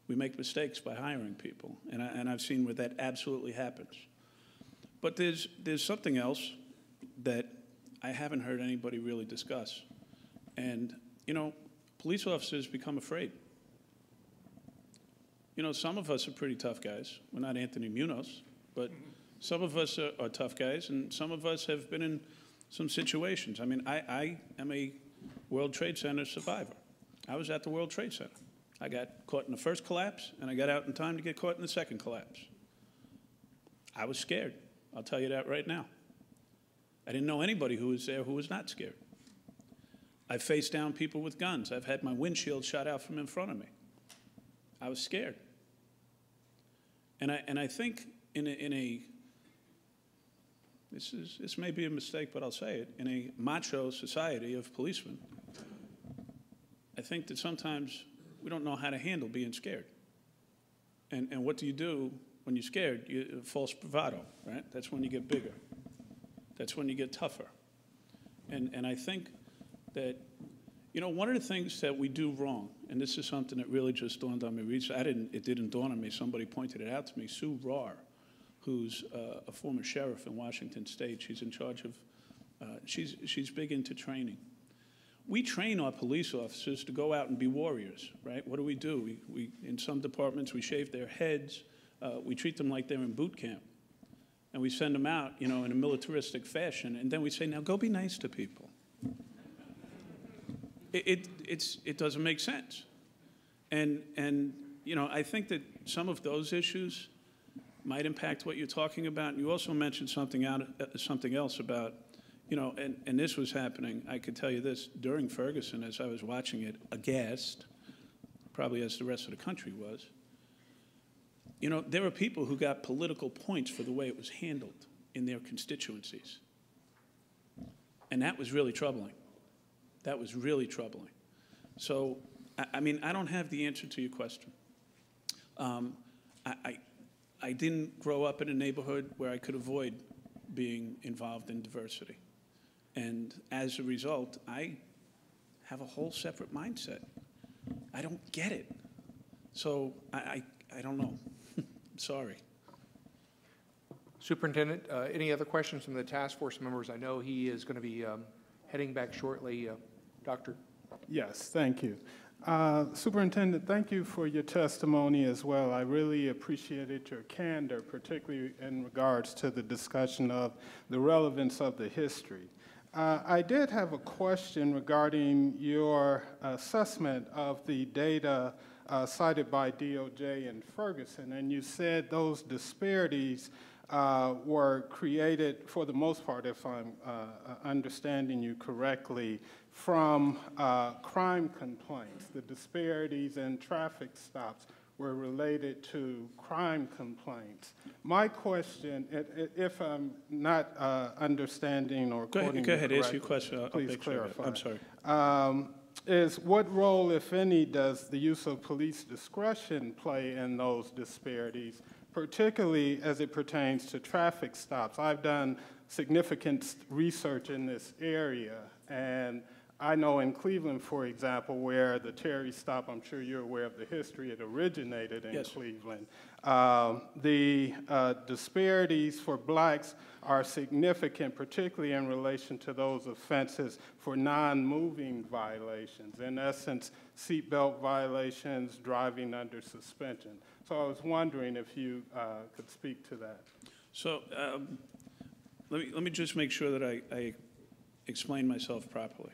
we make mistakes by hiring people, and I've seen where that absolutely happens. But there's something else that I haven't heard anybody really discuss. And, you know, police officers become afraid. You know, some of us are pretty tough guys. We're not Anthony Munoz, but some of us are tough guys, and some of us have been in some situations. I mean, I am a World Trade Center survivor. I was at the World Trade Center. I got caught in the first collapse, and I got out in time to get caught in the second collapse. I was scared. I'll tell you that right now. I didn't know anybody who was there who was not scared. I faced down people with guns. I've had my windshield shot out from in front of me. I was scared. And I think this may be a mistake, but I'll say it, in a macho society of policemen, I think that sometimes we don't know how to handle being scared. And what do you do when you're scared? False bravado, right? That's when you get bigger. That's when you get tougher. And I think that, you know, one of the things that we do wrong, and this is something that really just dawned on me recently, it didn't dawn on me, somebody pointed it out to me, Sue Rahr, who's a former sheriff in Washington State. She's in charge of, she's big into training. We train our police officers to go out and be warriors, right? What do? We in some departments, we shave their heads. We treat them like they're in boot camp. And we send them out, you know, in a militaristic fashion. And then we say, now go be nice to people. It doesn't make sense. And you know, I think that some of those issues might impact what you're talking about. And you also mentioned something else about, you know, and this was happening, I could tell you this, during Ferguson, as I was watching it, aghast, probably as the rest of the country was. You know, there were people who got political points for the way it was handled in their constituencies. And that was really troubling. That was really troubling. So, I mean, I don't have the answer to your question. I didn't grow up in a neighborhood where I could avoid being involved in diversity. And as a result, I have a whole separate mindset. I don't get it. So I don't know. Sorry. Superintendent, any other questions from the task force members? I know he is going to be heading back shortly. Doctor? Yes, thank you. Superintendent, thank you for your testimony as well. I really appreciated your candor, particularly in regards to the discussion of the relevance of the history. I did have a question regarding your assessment of the data cited by DOJ in Ferguson, and you said those disparities were created, for the most part, if I'm understanding you correctly, from crime complaints. The disparities in traffic stops were related to crime complaints. My question, if I'm not understanding or quoting Go ahead, you ask your question. I'll please make sure. clarify. I'm sorry. Is what role, if any, does the use of police discretion play in those disparities, particularly as it pertains to traffic stops? I've done significant research in this area, and I know in Cleveland, for example, where the Terry stop, I'm sure you're aware of the history, it originated in Cleveland. The disparities for blacks are significant, particularly in relation to those offenses for non-moving violations. In essence, seatbelt violations, driving under suspension. So I was wondering if you could speak to that. So let me just make sure that I explain myself properly.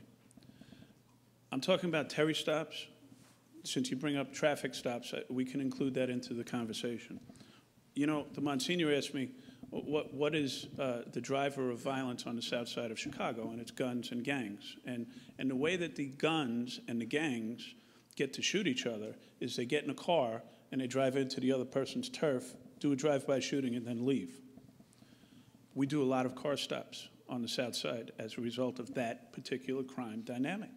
I'm talking about Terry stops. Since you bring up traffic stops, we can include that into the conversation. You know, the Monsignor asked me, what is the driver of violence on the south side of Chicago? And it's guns and gangs. And the way that the guns and the gangs get to shoot each other is they get in a car and they drive into the other person's turf, do a drive-by shooting, and then leave. We do a lot of car stops on the south side as a result of that particular crime dynamic.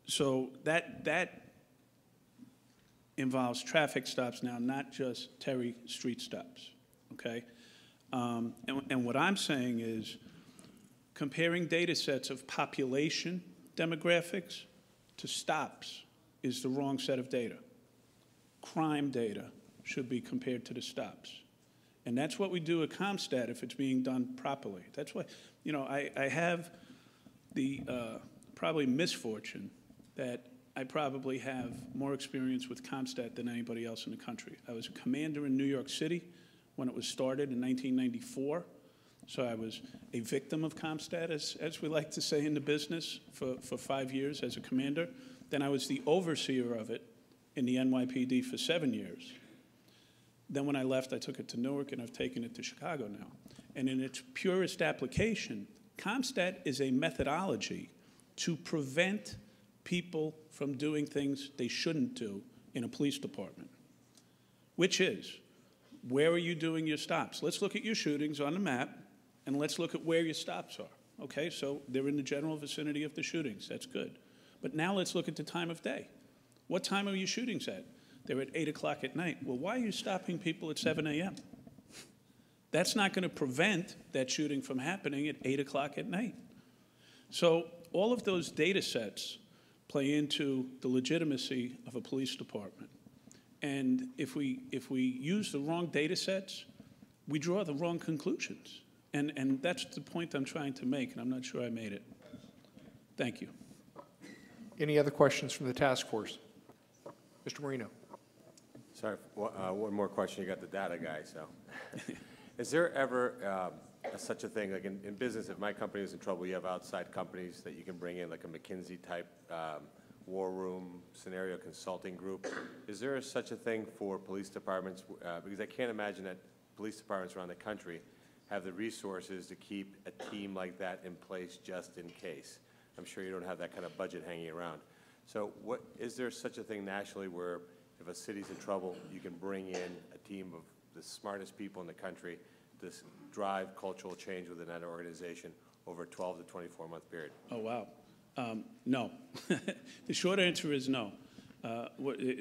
So that involves traffic stops now, not just Terry street stops, okay? And what I'm saying is comparing data sets of population demographics to stops is the wrong set of data. Crime data should be compared to the stops. And that's what we do at CompStat if it's being done properly. That's why, you know, I have the probably misfortune that I probably have more experience with CompStat than anybody else in the country. I was a commander in New York City when it was started in 1994. So I was a victim of CompStat, as we like to say in the business, for 5 years as a commander. Then I was the overseer of it in the NYPD for 7 years. Then when I left, I took it to Newark, and I've taken it to Chicago now. and in its purest application, CompStat is a methodology to prevent people from doing things they shouldn't do in a police department, which is, where are you doing your stops? Let's look at your shootings on the map, and let's look at where your stops are. Okay, so they're in the general vicinity of the shootings. That's good. But now let's look at the time of day. What time are your shootings at? They're at 8 o'clock at night. Well, why are you stopping people at 7 a.m.? That's not going to prevent that shooting from happening at 8 o'clock at night. So all of those data sets play into the legitimacy of a police department. And if we use the wrong data sets, we draw the wrong conclusions. And that's the point I'm trying to make, and I'm not sure I made it. Thank you. Any other questions from the task force? Mr. Marino. Sorry, one more question. You got the data guy, so. Is there ever such a thing, like in business, if my company is in trouble, you have outside companies that you can bring in, like a McKinsey-type war room scenario consulting group. Is there such a thing for police departments? Because I can't imagine that police departments around the country have the resources to keep a team like that in place just in case. I'm sure you don't have that kind of budget hanging around. So is there such a thing nationally where if a city's in trouble, you can bring in a team of the smartest people in the country to drive cultural change within that organization over a 12 to 24-month period? Oh, wow. No. The short answer is no.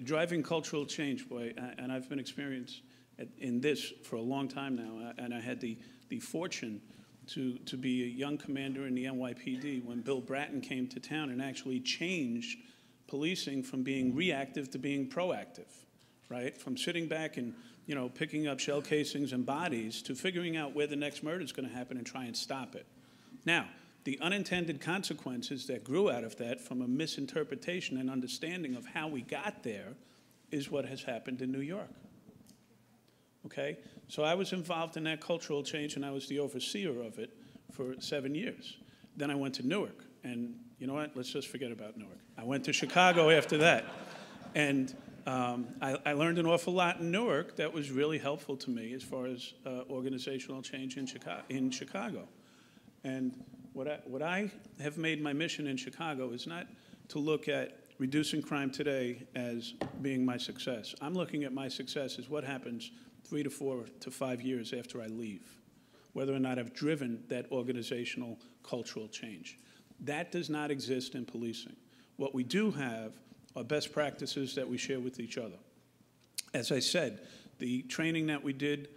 Driving cultural change, boy, and I've been experienced in this for a long time now, and I had the fortune to be a young commander in the NYPD when Bill Bratton came to town and actually changed policing from being reactive to being proactive, right? From sitting back and, picking up shell casings and bodies to figuring out where the next murder is going to happen and try and stop it. Now, the unintended consequences that grew out of that from a misinterpretation and understanding of how we got there is what has happened in New York. Okay? So I was involved in that cultural change, and I was the overseer of it for 7 years. Then I went to Newark, and you know what? Let's just forget about Newark. I went to Chicago after that, and I learned an awful lot in Newark that was really helpful to me as far as organizational change in Chicago. And what I have made my mission in Chicago is not to look at reducing crime today as being my success. I'm looking at my success as what happens 3 to 4 to 5 years after I leave, whether or not I've driven that organizational cultural change. That does not exist in policing. What we do have are best practices that we share with each other. As I said, the training that we did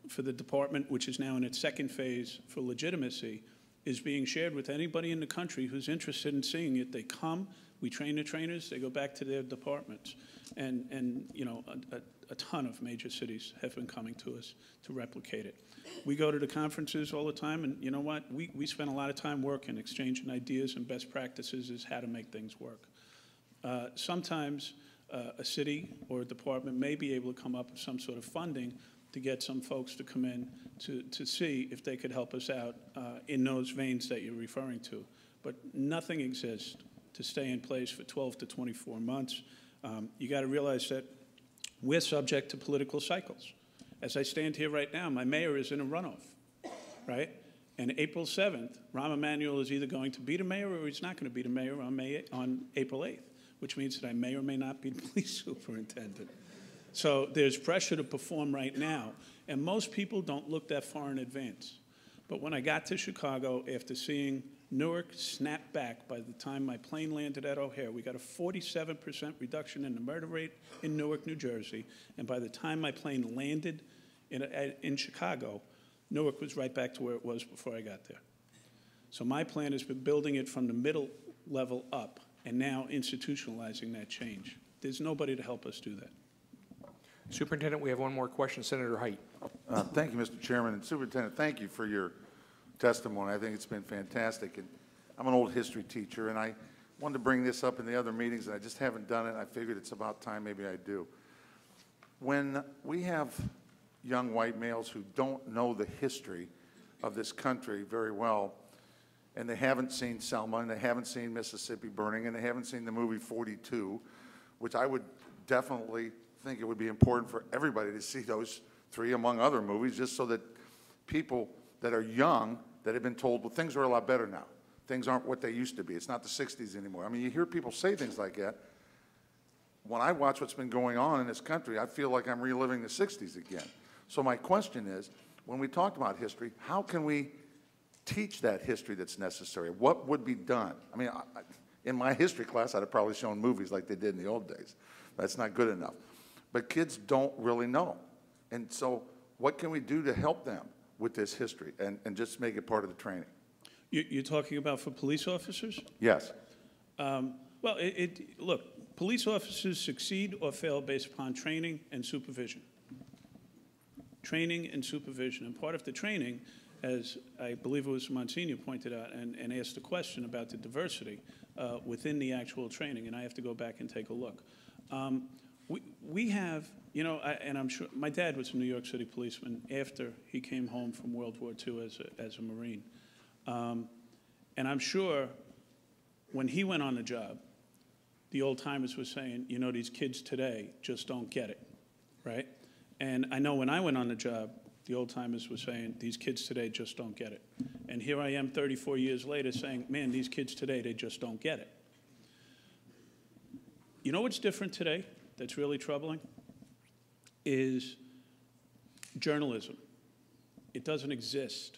for the department, which is now in its second phase for legitimacy, is being shared with anybody in the country who's interested in seeing it. They come, we train the trainers, they go back to their departments. And a ton of major cities have been coming to us to replicate it. We go to the conferences all the time, and you know what? We spend a lot of time working, exchanging ideas and best practices as how to make things work. Sometimes a city or a department may be able to come up with some sort of funding to get some folks to come in to see if they could help us out in those veins that you're referring to. But nothing exists to stay in place for 12 to 24 months. You got to realize that we're subject to political cycles. As I stand here right now, my mayor is in a runoff, right? And April 7th, Rahm Emanuel is either going to be the mayor or he's not going to be the mayor on April 8th, which means that I may or may not be the police superintendent. So there's pressure to perform right now, and most people don't look that far in advance. But when I got to Chicago, after seeing Newark snap back by the time my plane landed at O'Hare, we got a 47% reduction in the murder rate in Newark, New Jersey, and by the time my plane landed in Chicago, Newark was right back to where it was before I got there. So my plan has been building it from the middle level up and now institutionalizing that change. There's nobody to help us do that. Superintendent, we have one more question. Senator Height. Thank you, Mr. Chairman. And Superintendent, thank you for your testimony. I think it's been fantastic. And I'm an old history teacher, and I wanted to bring this up in the other meetings, and I just haven't done it. I figured it's about time maybe I do. When we have young white males who don't know the history of this country very well, and they haven't seen Selma, and they haven't seen Mississippi Burning, and they haven't seen the movie 42, which I would definitely think it would be important for everybody to see those three, among other movies, just so that people that are young that have been told, well, things are a lot better now. Things aren't what they used to be. It's not the 60s anymore. I mean, you hear people say things like that. When I watch what's been going on in this country, I feel like I'm reliving the 60s again. So my question is, when we talked about history, how can we teach that history that's necessary? What would be done? I mean, in my history class, I'd have probably shown movies like they did in the old days. That's not good enough. But kids don't really know. And so what can we do to help them with this history and just make it part of the training? You're talking about for police officers? Yes. Well, look, police officers succeed or fail based upon training and supervision. Training and supervision. And part of the training, as I believe it was Monsignor pointed out and asked a question about the diversity within the actual training, and I have to go back and take a look. We have, you know, and I'm sure, my dad was a New York City policeman after he came home from World War II as a Marine. And I'm sure when he went on the job, the old-timers were saying, you know, these kids today just don't get it, right? And I know when I went on the job, the old-timers were saying, these kids today just don't get it. And here I am 34 years later saying, man, these kids today, they just don't get it. You know what's different today that's really troubling? Is journalism. It doesn't exist.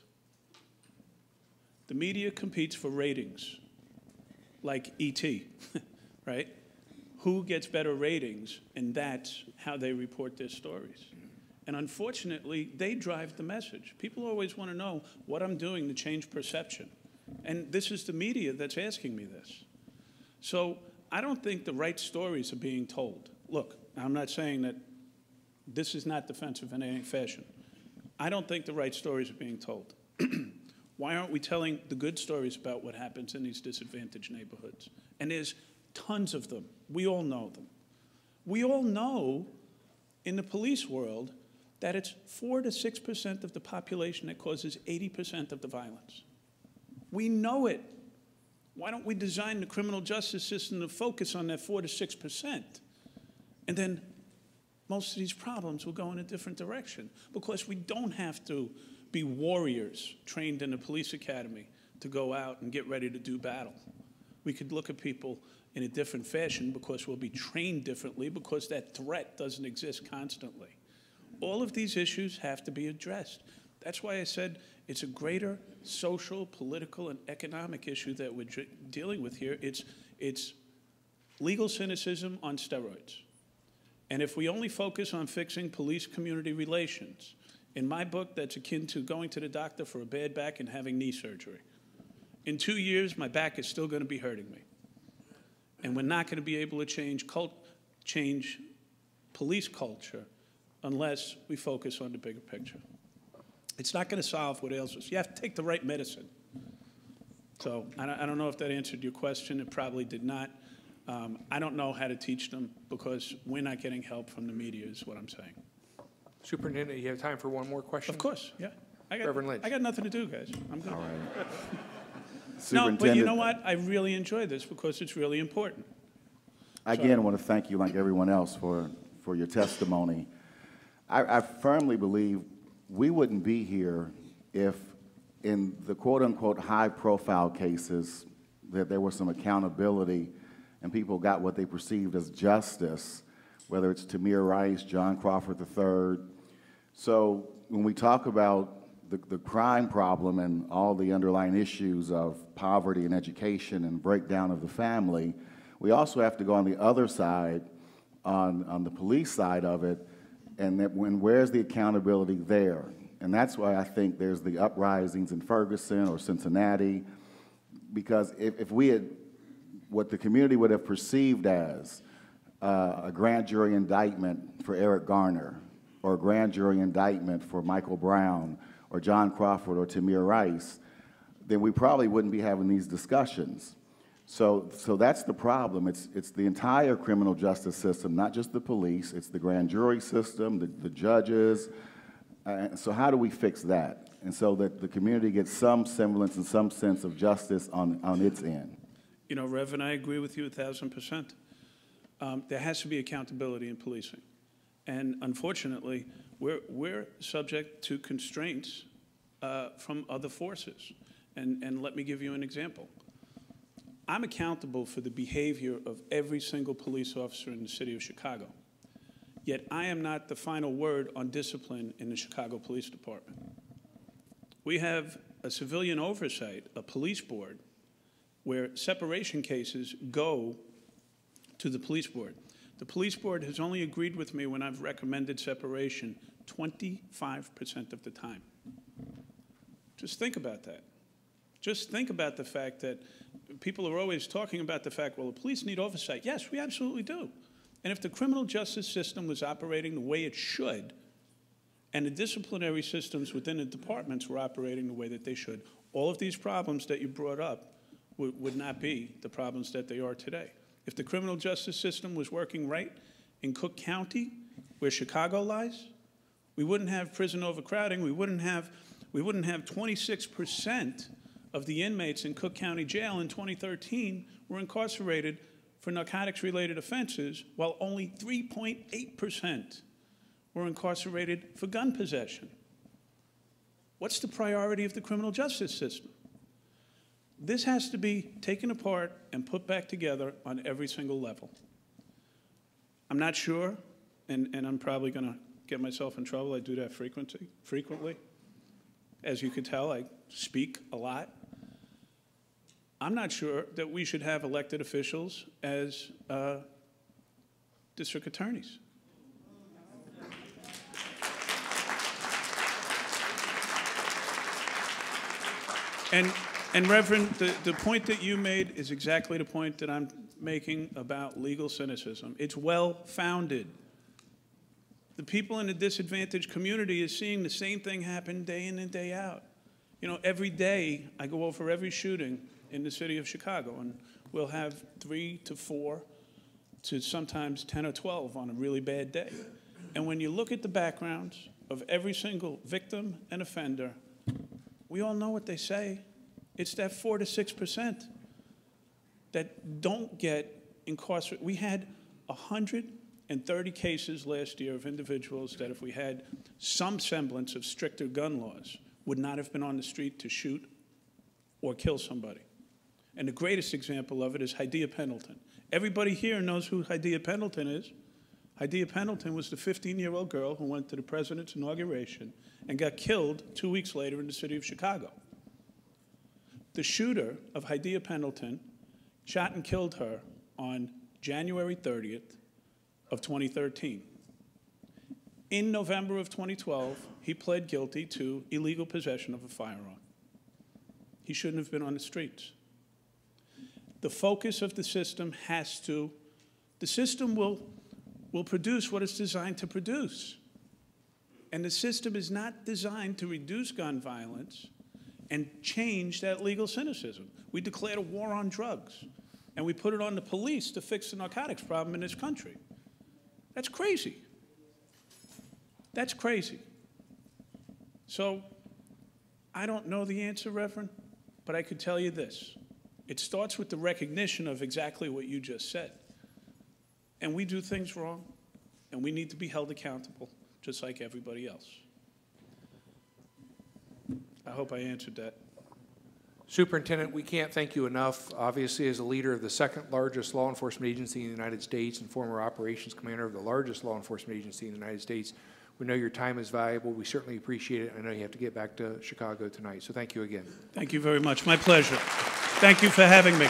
The media competes for ratings, like E.T., right? Who gets better ratings, and that's how they report their stories. And unfortunately, they drive the message. People always want to know what I'm doing to change perception. And this is the media that's asking me this. So I don't think the right stories are being told. Look, I'm not saying that this is not defensive in any fashion. I don't think the right stories are being told. Why aren't we telling the good stories about what happens in these disadvantaged neighborhoods? And there's tons of them. We all know them. We all know in the police world that it's 4 to 6% of the population that causes 80% of the violence. We know it. Why don't we design the criminal justice system to focus on that 4 to 6%? And then most of these problems will go in a different direction because we don't have to be warriors trained in a police academy to go out and get ready to do battle. We could look at people in a different fashion because we'll be trained differently because that threat doesn't exist constantly. All of these issues have to be addressed. That's why I said it's a greater social, political, and economic issue that we're dealing with here. It's legal cynicism on steroids. And if we only focus on fixing police-community relations, in my book, that's akin to going to the doctor for a bad back and having knee surgery. In 2 years, my back is still going to be hurting me. And we're not going to be able to change police culture unless we focus on the bigger picture. It's not going to solve what ails us. You have to take the right medicine. So I don't know if that answered your question. It probably did not. I don't know how to teach them because we're not getting help from the media is what I'm saying. Superintendent, you have time for one more question? Of course, yeah. Reverend Lynch. I got nothing to do, guys. I'm good. All right. No, but you know what? I really enjoy this because it's really important. Again, I want to thank you, like everyone else, for your testimony. I firmly believe we wouldn't be here if in the quote-unquote high-profile cases that there was some accountability and people got what they perceived as justice, whether it's Tamir Rice, John Crawford III. So when we talk about the crime problem and all the underlying issues of poverty and education and breakdown of the family, we also have to go on the other side, on the police side of it, and where's the accountability there? And that's why I think there's the uprisings in Ferguson or Cincinnati, because if we had, what the community would have perceived as a grand jury indictment for Eric Garner, or a grand jury indictment for Michael Brown, or John Crawford, or Tamir Rice, then we probably wouldn't be having these discussions. So that's the problem. It's the entire criminal justice system, not just the police. It's the grand jury system, the judges. So how do we fix that? And so that the community gets some semblance and some sense of justice on its end. You know, Reverend, I agree with you 1,000%. There has to be accountability in policing. And unfortunately, we're subject to constraints from other forces. And let me give you an example. I'm accountable for the behavior of every single police officer in the city of Chicago. Yet I am not the final word on discipline in the Chicago Police Department. We have a civilian oversight, a police board, where separation cases go to the police board. The police board has only agreed with me when I've recommended separation 25% of the time. Just think about that. Just think about the fact that people are always talking about the fact, well, the police need oversight. Yes, we absolutely do. And if the criminal justice system was operating the way it should, and the disciplinary systems within the departments were operating the way that they should, all of these problems that you brought up would not be the problems that they are today. If the criminal justice system was working right in Cook County, where Chicago lies, we wouldn't have prison overcrowding. We wouldn't have 26% of the inmates in Cook County Jail in 2013 were incarcerated for narcotics-related offenses, while only 3.8% were incarcerated for gun possession. What's the priority of the criminal justice system? This has to be taken apart and put back together on every single level. I'm not sure, and I'm probably going to get myself in trouble. I do that frequently. As you can tell, I speak a lot. I'm not sure that we should have elected officials as district attorneys. And Reverend, the point that you made is exactly the point that I'm making about legal cynicism. It's well-founded. The people in the disadvantaged community is seeing the same thing happen day in and day out. You know, every day I go over every shooting in the city of Chicago, and we'll have 3 to 4 to sometimes 10 or 12 on a really bad day. And when you look at the backgrounds of every single victim and offender, we all know what they say. It's that 4 to 6% that don't get incarcerated. We had 130 cases last year of individuals that, if we had some semblance of stricter gun laws, would not have been on the street to shoot or kill somebody. And the greatest example of it is Hydea Pendleton. Everybody here knows who Hydea Pendleton is. Hydea Pendleton was the 15-year-old girl who went to the president's inauguration and got killed 2 weeks later in the city of Chicago. The shooter of Hydea Pendleton shot and killed her on January 30th of 2013. In November of 2012, he pled guilty to illegal possession of a firearm. He shouldn't have been on the streets. The focus of the system the system will produce what it's designed to produce. And the system is not designed to reduce gun violence and change that legal cynicism. We declared a war on drugs, and we put it on the police to fix the narcotics problem in this country. That's crazy. That's crazy. So I don't know the answer, Reverend, but I could tell you this. It starts with the recognition of exactly what you just said. And we do things wrong, and we need to be held accountable, just like everybody else. I hope I answered that. Superintendent, we can't thank you enough. Obviously, as a leader of the second largest law enforcement agency in the United States and former operations commander of the largest law enforcement agency in the United States, we know your time is valuable. We certainly appreciate it. I know you have to get back to Chicago tonight, so thank you again. Thank you very much. My pleasure. Thank you for having me.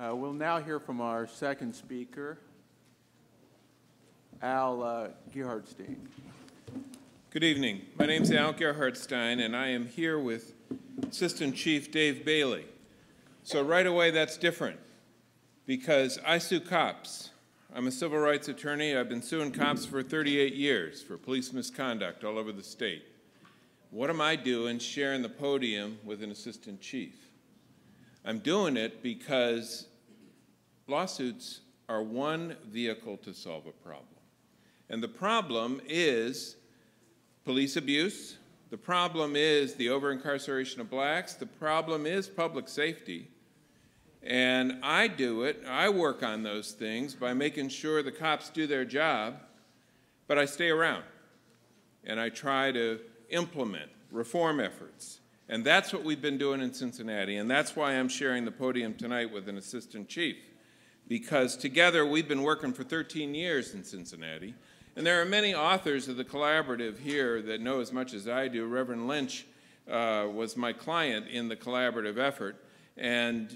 We'll now hear from our second speaker, Al Gerhardstein. Good evening. My name is Al Gerhardstein, and I am here with Assistant Chief Dave Bailey. So right away, that's different, because I sue cops. I'm a civil rights attorney. I've been suing cops for 38 years for police misconduct all over the state. What am I doing sharing the podium with an assistant chief? I'm doing it because lawsuits are one vehicle to solve a problem. And the problem is police abuse. The problem is the over-incarceration of blacks. The problem is public safety. And I do it, I work on those things by making sure the cops do their job, but I stay around and I try to implement reform efforts. And that's what we've been doing in Cincinnati, and that's why I'm sharing the podium tonight with an assistant chief, because together we've been working for 13 years in Cincinnati, and there are many authors of the collaborative here that know as much as I do. Reverend Lynch was my client in the collaborative effort, and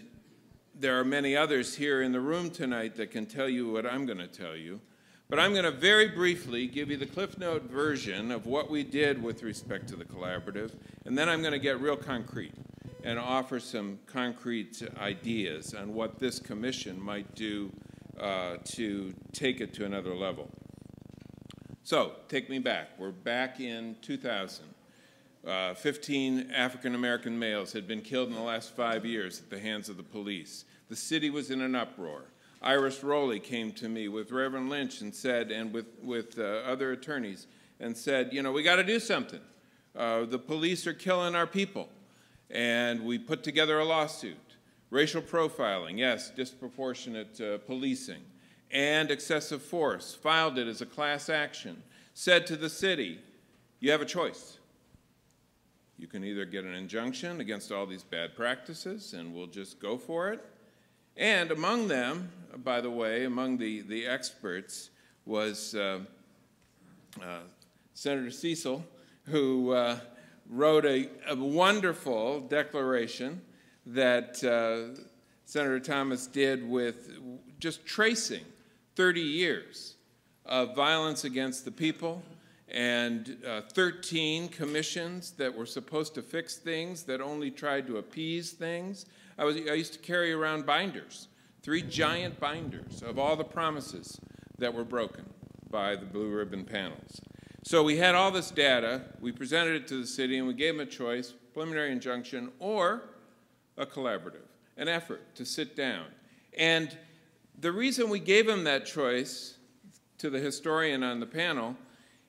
there are many others here in the room tonight that can tell you what I'm going to tell you. But I'm going to very briefly give you the Cliff Note version of what we did with respect to the collaborative, and then I'm going to get real concrete and offer some concrete ideas on what this commission might do to take it to another level. So, take me back. We're back in 2000. 15 African-American males had been killed in the last 5 years at the hands of the police. The city was in an uproar. Iris Rowley came to me with Reverend Lynch and said, and with other attorneys, and said, you know, we got to do something. The police are killing our people. And we put together a lawsuit. Racial profiling, yes, disproportionate policing, and excessive force. Filed it as a class action. Said to the city, you have a choice. You can either get an injunction against all these bad practices, and we'll just go for it. And among them, by the way, among the experts was Senator Cecil, who wrote a wonderful declaration that Senator Thomas did with just tracing 30 years of violence against the people, and 13 commissions that were supposed to fix things that only tried to appease things. I used to carry around binders, 3 giant binders of all the promises that were broken by the blue ribbon panels. So we had all this data, we presented it to the city, and we gave them a choice, preliminary injunction or a collaborative, an effort to sit down. And the reason we gave them that choice, to the historian on the panel,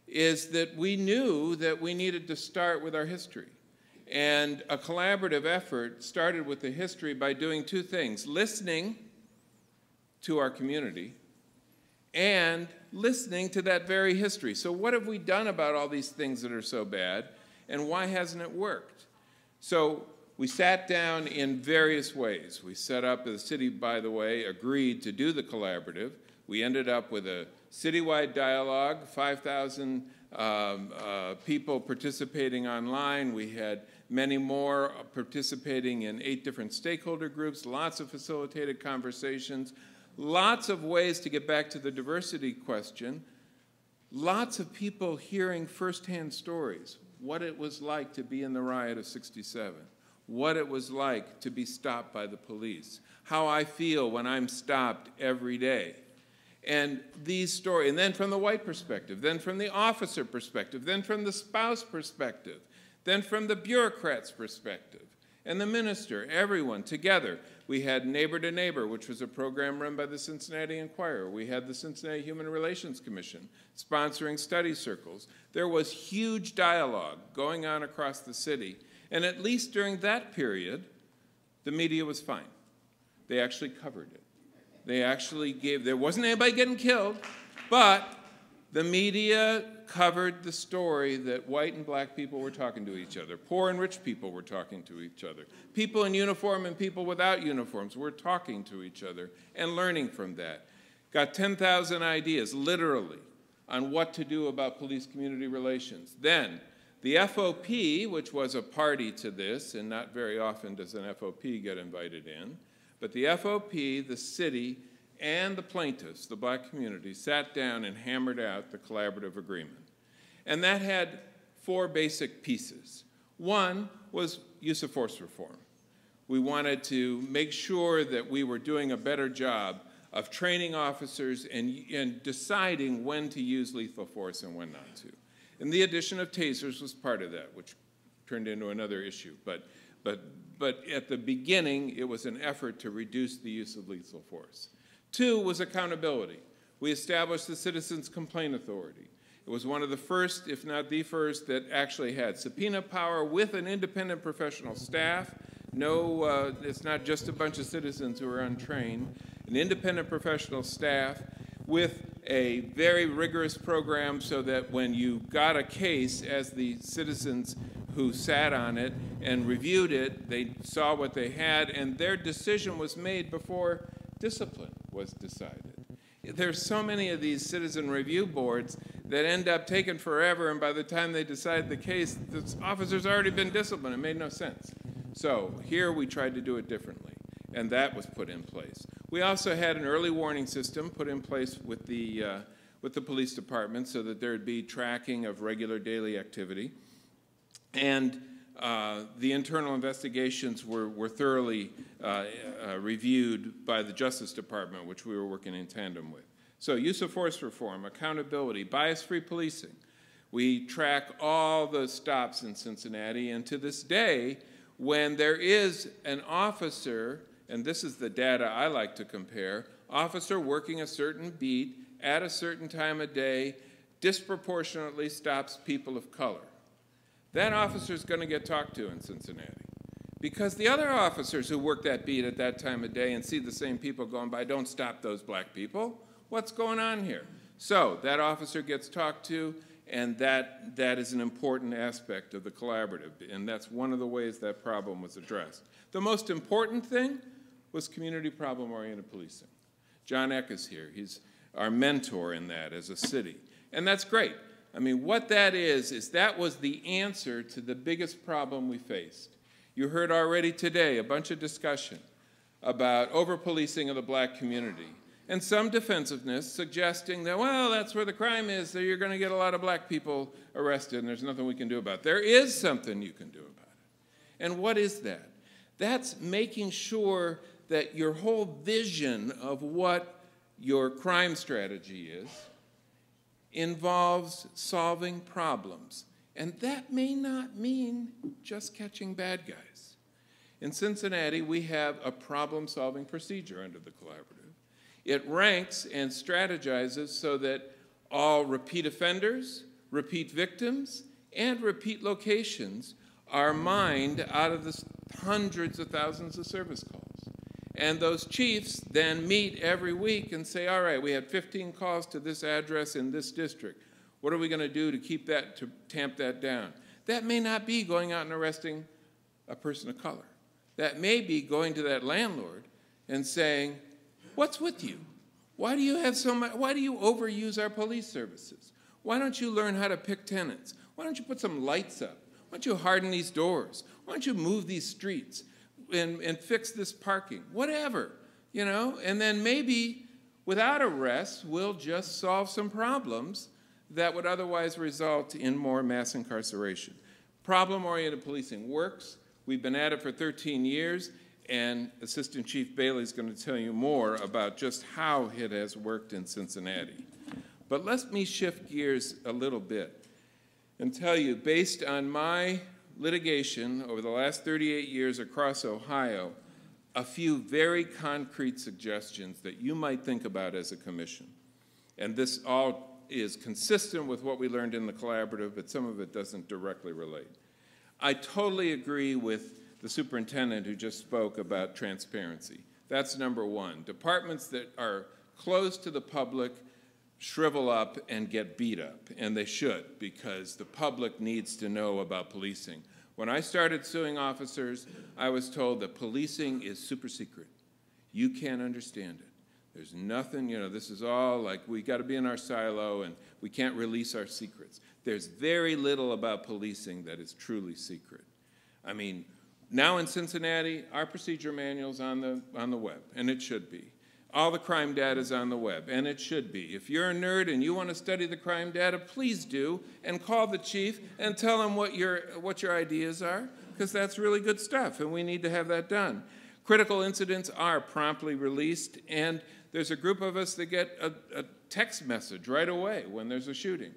is that we knew that we needed to start with our history. And a collaborative effort started with the history by doing 2 things: listening to our community and listening to that very history. So what have we done about all these things that are so bad, and why hasn't it worked? So we sat down in various ways. We set up, the city, by the way, agreed to do the collaborative. We ended up with a citywide dialogue, 5,000 people participating online. We had many more participating in 8 different stakeholder groups, lots of facilitated conversations, lots of ways to get back to the diversity question, lots of people hearing firsthand stories, what it was like to be in the riot of '67, what it was like to be stopped by the police, how I feel when I'm stopped every day. And these stories, and then from the white perspective, then from the officer perspective, then from the spouse perspective, then from the bureaucrat's perspective, and the minister, everyone together. We had Neighbor to Neighbor, which was a program run by the Cincinnati Enquirer. We had the Cincinnati Human Relations Commission sponsoring study circles. There was huge dialogue going on across the city, and at least during that period, the media was fine. They actually covered it. They actually gave, there wasn't anybody getting killed, but the media covered the story that white and black people were talking to each other. Poor and rich people were talking to each other. People in uniform and people without uniforms were talking to each other and learning from that. Got 10,000 ideas, literally, on what to do about police-community relations. Then, the FOP, which was a party to this, and not very often does an FOP get invited in, but the FOP, the city, and the plaintiffs, the black community, sat down and hammered out the collaborative agreement. And that had 4 basic pieces. One was use of force reform. We wanted to make sure that we were doing a better job of training officers and deciding when to use lethal force and when not to. And the addition of tasers was part of that, which turned into another issue. But at the beginning, it was an effort to reduce the use of lethal force. 2 was accountability. We established the Citizens Complaint Authority. It was one of the first, if not the first, that actually had subpoena power with an independent professional staff No, it's not just a bunch of citizens who are untrained. An independent professional staff with a very rigorous program so that when you got a case, as the citizens who sat on it and reviewed it, they saw what they had, and their decision was made before discipline was decided. There's so many of these citizen review boards that end up taking forever, and by the time they decide the case, the officer's already been disciplined. It made no sense. So here we tried to do it differently, and that was put in place. We also had an early warning system put in place with the police department so that there'd be tracking of regular daily activity. And the internal investigations were thoroughly reviewed by the Justice Department, which we were working in tandem with. So use of force reform, accountability, bias-free policing. We track all the stops in Cincinnati, and to this day, when there is an officer, and this is the data I like to compare, officer working a certain beat at a certain time of day disproportionately stops people of color. That officer is going to get talked to in Cincinnati because the other officers who work that beat at that time of day and see the same people going by don't stop those black people. What's going on here? So that officer gets talked to, and that is an important aspect of the collaborative, and that's one of the ways that problem was addressed. The most important thing was community problem-oriented policing. John Eck is here. He's our mentor in that as a city, and that's great. I mean, what that is that was the answer to the biggest problem we faced. You heard already today a bunch of discussion about over-policing of the black community and some defensiveness suggesting that, well, that's where the crime is, so you're going to get a lot of black people arrested and there's nothing we can do about it. There is something you can do about it. And what is that? That's making sure that your whole vision of what your crime strategy is involves solving problems. And that may not mean just catching bad guys. In Cincinnati, we have a problem-solving procedure under the collaborative. It ranks and strategizes so that all repeat offenders, repeat victims, and repeat locations are mined out of the hundreds of thousands of service calls. And those chiefs then meet every week and say, all right, we had 15 calls to this address in this district. What are we going to do to keep that, to tamp that down? That may not be going out and arresting a person of color. That may be going to that landlord and saying, what's with you? Why do you have so much, why do you overuse our police services? Why don't you learn how to pick tenants? Why don't you put some lights up? Why don't you harden these doors? Why don't you move these streets and fix this parking? Whatever, you know? And then maybe without arrests, we'll just solve some problems that would otherwise result in more mass incarceration. Problem-oriented policing works. We've been at it for 13 years. And Assistant Chief Bailey is going to tell you more about just how it has worked in Cincinnati. But let me shift gears a little bit and tell you, based on my litigation over the last 38 years across Ohio, a few very concrete suggestions that you might think about as a commission. And this all is consistent with what we learned in the collaborative, but some of it doesn't directly relate. I totally agree with the superintendent who just spoke about transparency. That's number one. Departments that are closed to the public shrivel up and get beat up, and they should, because the public needs to know about policing. When I started suing officers, I was told that policing is super secret. You can't understand it. There's nothing, you know, this is all like we got to be in our silo and we can't release our secrets. There's very little about policing that is truly secret. I mean, now in Cincinnati, our procedure manual's on the web, and it should be. All the crime data is on the web, and it should be. If you're a nerd and you want to study the crime data, please do, and call the chief and tell him what your ideas are, because that's really good stuff, and we need to have that done. Critical incidents are promptly released, and there's a group of us that get a text message right away when there's a shooting.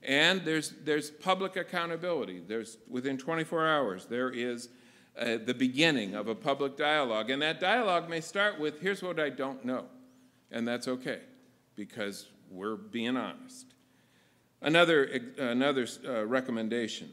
And there's public accountability. Within 24 hours, there is the beginning of a public dialogue. And that dialogue may start with, here's what I don't know. And that's okay, because we're being honest. Another recommendation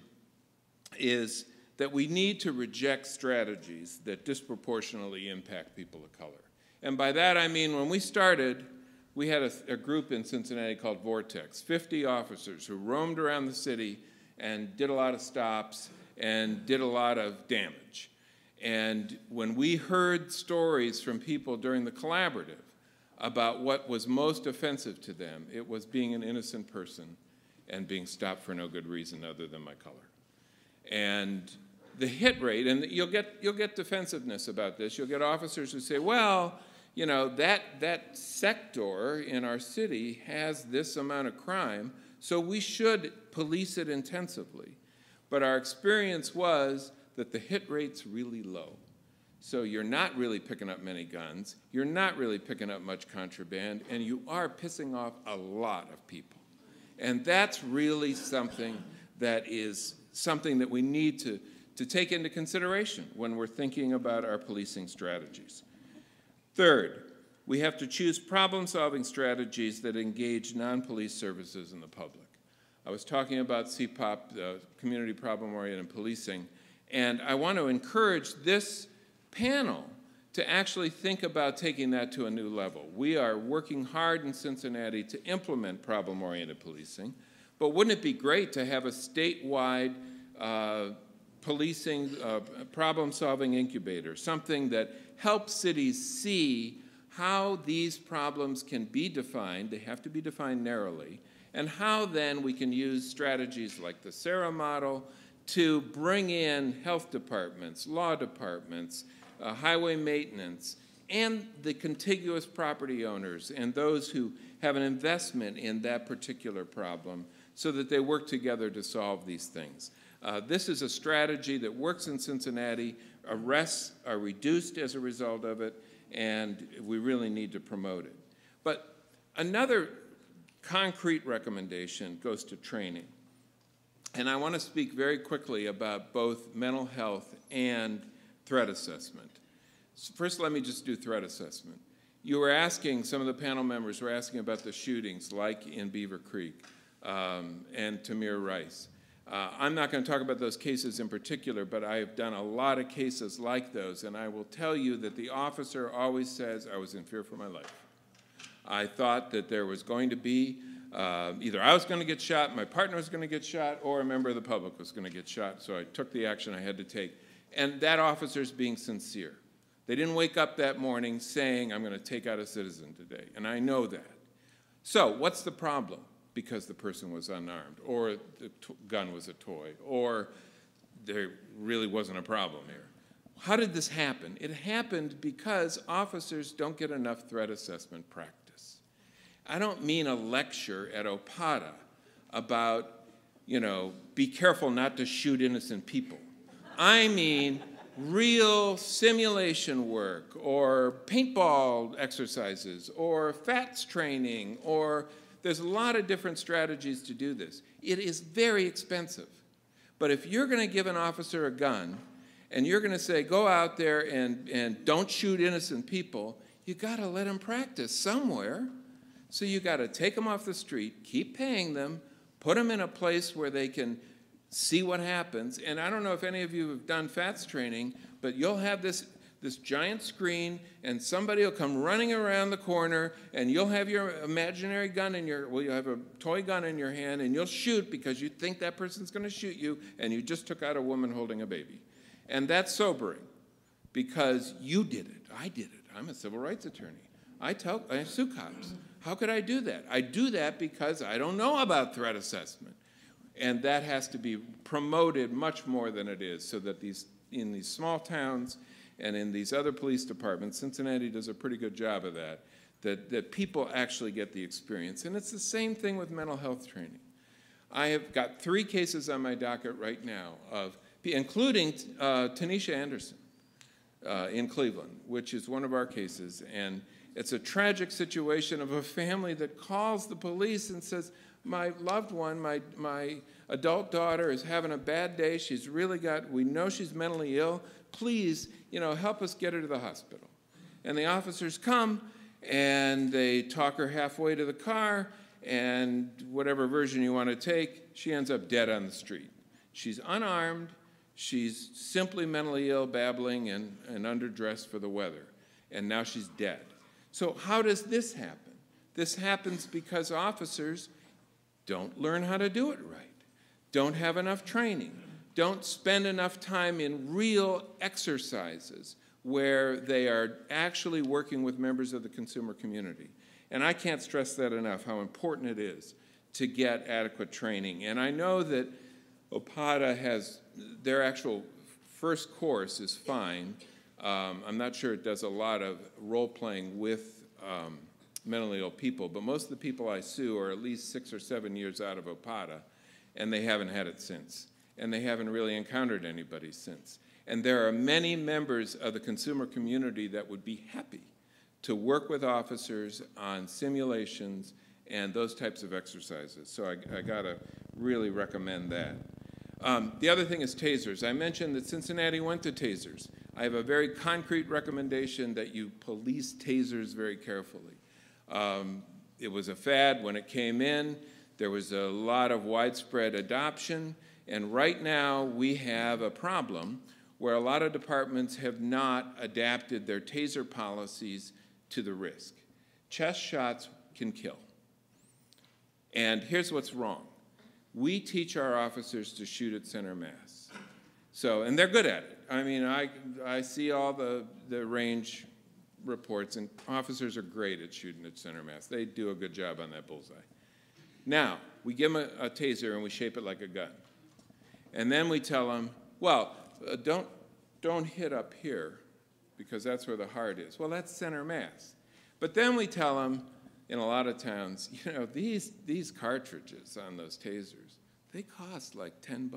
is that we need to reject strategies that disproportionately impact people of color. And by that I mean when we started, we had a group in Cincinnati called Vortex, 50 officers who roamed around the city and did a lot of stops and did a lot of damage. And when we heard stories from people during the collaborative about what was most offensive to them, it was being an innocent person and being stopped for no good reason other than my color. And the hit rate, and you'll get defensiveness about this. You'll get officers who say, well, you know, that sector in our city has this amount of crime, so we should police it intensively. But our experience was that the hit rate's really low. So you're not really picking up many guns, you're not really picking up much contraband, and you are pissing off a lot of people. And that's really something that we need to take into consideration when we're thinking about our policing strategies. Third, we have to choose problem-solving strategies that engage non-police services in the public. I was talking about CPOP, Community Problem-Oriented Policing, and I want to encourage this panel to actually think about taking that to a new level. We are working hard in Cincinnati to implement problem-oriented policing, but wouldn't it be great to have a statewide policing, problem-solving incubator, something that helps cities see how these problems can be defined, they have to be defined narrowly, and how then we can use strategies like the SARA model to bring in health departments, law departments, highway maintenance, and the contiguous property owners and those who have an investment in that particular problem so that they work together to solve these things. This is a strategy that works in Cincinnati. Arrests are reduced as a result of it, and we really need to promote it. But another concrete recommendation goes to training. And I want to speak very quickly about both mental health and threat assessment. First, let me just do threat assessment. You were asking, some of the panel members were asking about the shootings, like in Beaver Creek and Tamir Rice. I'm not going to talk about those cases in particular, but I have done a lot of cases like those, and I will tell you that the officer always says, I was in fear for my life. I thought that there was going to be, either I was going to get shot, my partner was going to get shot, or a member of the public was going to get shot, so I took the action I had to take. And that officer's being sincere. They didn't wake up that morning saying, I'm going to take out a citizen today, and I know that. So what's the problem? Because the person was unarmed, or the gun was a toy, or there really wasn't a problem here. How did this happen? It happened because officers don't get enough threat assessment practice. I don't mean a lecture at OPATA about, you know, be careful not to shoot innocent people. I mean real simulation work, or paintball exercises, or FATS training, or there's a lot of different strategies to do this. It is very expensive. But if you're going to give an officer a gun, and you're going to say, go out there and don't shoot innocent people, you got to let them practice somewhere. So you got to take them off the street, keep paying them, put them in a place where they can see what happens. And I don't know if any of you have done FATS training, but you'll have this giant screen, and somebody will come running around the corner, and you'll have your imaginary gun in your, well, you'll have a toy gun in your hand, and you'll shoot because you think that person's going to shoot you, and you just took out a woman holding a baby. And that's sobering, because you did it. I did it. I'm a civil rights attorney. I sue cops. How could I do that? I do that because I don't know about threat assessment. And that has to be promoted much more than it is, so that in these small towns and in these other police departments, Cincinnati does a pretty good job of that people actually get the experience. And it's the same thing with mental health training. I have got 3 cases on my docket right now, including Tanisha Anderson in Cleveland, which is one of our cases. And it's a tragic situation of a family that calls the police and says, my loved one, my adult daughter is having a bad day. She's really we know she's mentally ill. Please, help us get her to the hospital. And the officers come, and they talk her halfway to the car, and whatever version you want to take, she ends up dead on the street. She's unarmed. She's simply mentally ill, babbling, and underdressed for the weather, and now she's dead. So how does this happen? This happens because officers don't learn how to do it right, don't have enough training, don't spend enough time in real exercises where they are actually working with members of the consumer community. And I can't stress that enough, how important it is to get adequate training. And I know that OPATA has, their actual first course is fine. I'm not sure it does a lot of role-playing with mentally ill people, but most of the people I sue are at least 6 or 7 years out of OPATA, and they haven't had it since. And they haven't really encountered anybody since. And there are many members of the consumer community that would be happy to work with officers on simulations and those types of exercises. So I gotta really recommend that. The other thing is tasers. I mentioned that Cincinnati went to tasers. I have a very concrete recommendation that you police tasers very carefully. It was a fad when it came in. There was a lot of widespread adoption. And right now we have a problem where a lot of departments have not adapted their taser policies to the risk. Chest shots can kill. And here's what's wrong. We teach our officers to shoot at center mass. So, and they're good at it. I mean, I see all the range reports, and officers are great at shooting at center mass. They do a good job on that bullseye. Now, we give them a taser and we shape it like a gun. And then we tell them, well, don't hit up here because that's where the heart is. Well, that's center mass. But then we tell them, in a lot of towns, you know, these cartridges on those tasers, they cost like $10.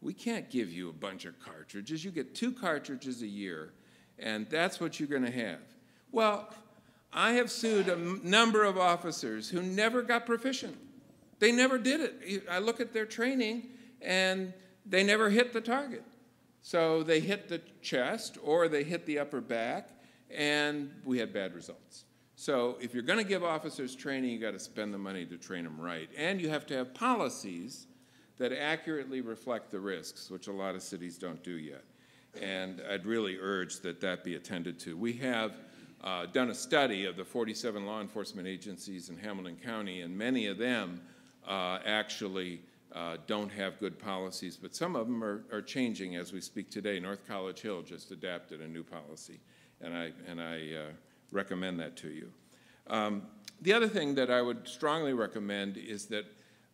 We can't give you a bunch of cartridges. You get 2 cartridges a year, and that's what you're going to have. Well, I have sued a number of officers who never got proficient. They never did it. I look at their training, and they never hit the target. So they hit the chest, or they hit the upper back, and we had bad results. So if you're going to give officers training, you've got to spend the money to train them right. And you have to have policies that accurately reflect the risks, which a lot of cities don't do yet. And I'd really urge that that be attended to. We have done a study of the 47 law enforcement agencies in Hamilton County, and many of them actually don't have good policies, but some of them are changing as we speak today. North College Hill just adapted a new policy, and I recommend that to you. The other thing that I would strongly recommend is that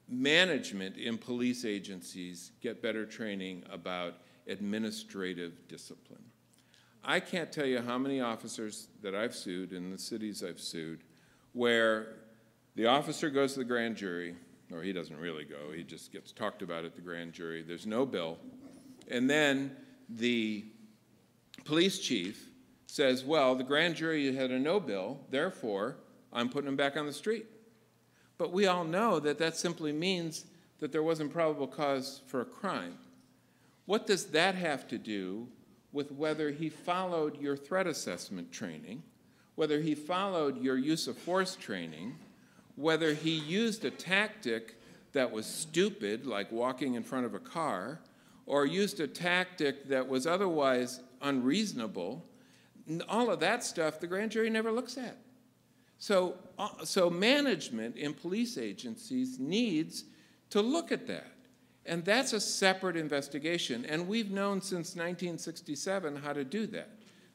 management in police agencies get better training about administrative discipline. I can't tell you how many officers that I've sued in the cities I've sued where the officer goes to the grand jury, or he doesn't really go, he just gets talked about at the grand jury, there's no bill, and then the police chief says, well, the grand jury had a no bill, therefore, I'm putting him back on the street. But we all know that that simply means that there wasn't probable cause for a crime. What does that have to do with whether he followed your threat assessment training, whether he followed your use of force training, whether he used a tactic that was stupid, like walking in front of a car, or used a tactic that was otherwise unreasonable? All of that stuff the grand jury never looks at. So management in police agencies needs to look at that. And that's a separate investigation. And we've known since 1967 how to do that,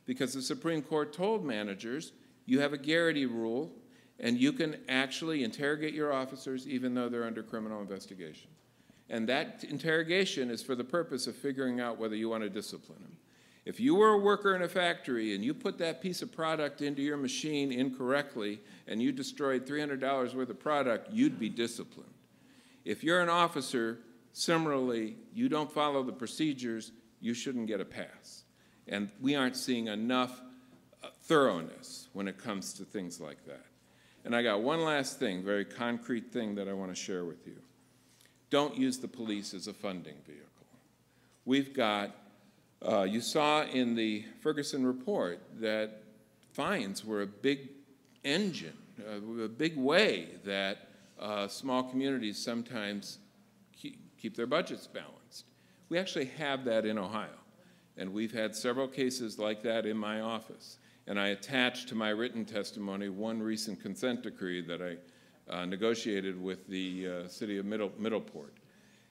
because the Supreme Court told managers, you have a Garrity rule, and you can actually interrogate your officers even though they're under criminal investigation. And that interrogation is for the purpose of figuring out whether you want to discipline them. If you were a worker in a factory and you put that piece of product into your machine incorrectly and you destroyed $300 worth of product, you'd be disciplined. If you're an officer, similarly, you don't follow the procedures, you shouldn't get a pass. And we aren't seeing enough thoroughness when it comes to things like that. And I got one last thing, very concrete thing that I want to share with you. Don't use the police as a funding vehicle. We've got you saw in the Ferguson report that fines were a big engine, a big way that small communities sometimes keep their budgets balanced. We actually have that in Ohio. And we've had several cases like that in my office. And I attached to my written testimony one recent consent decree that I negotiated with the city of Middleport.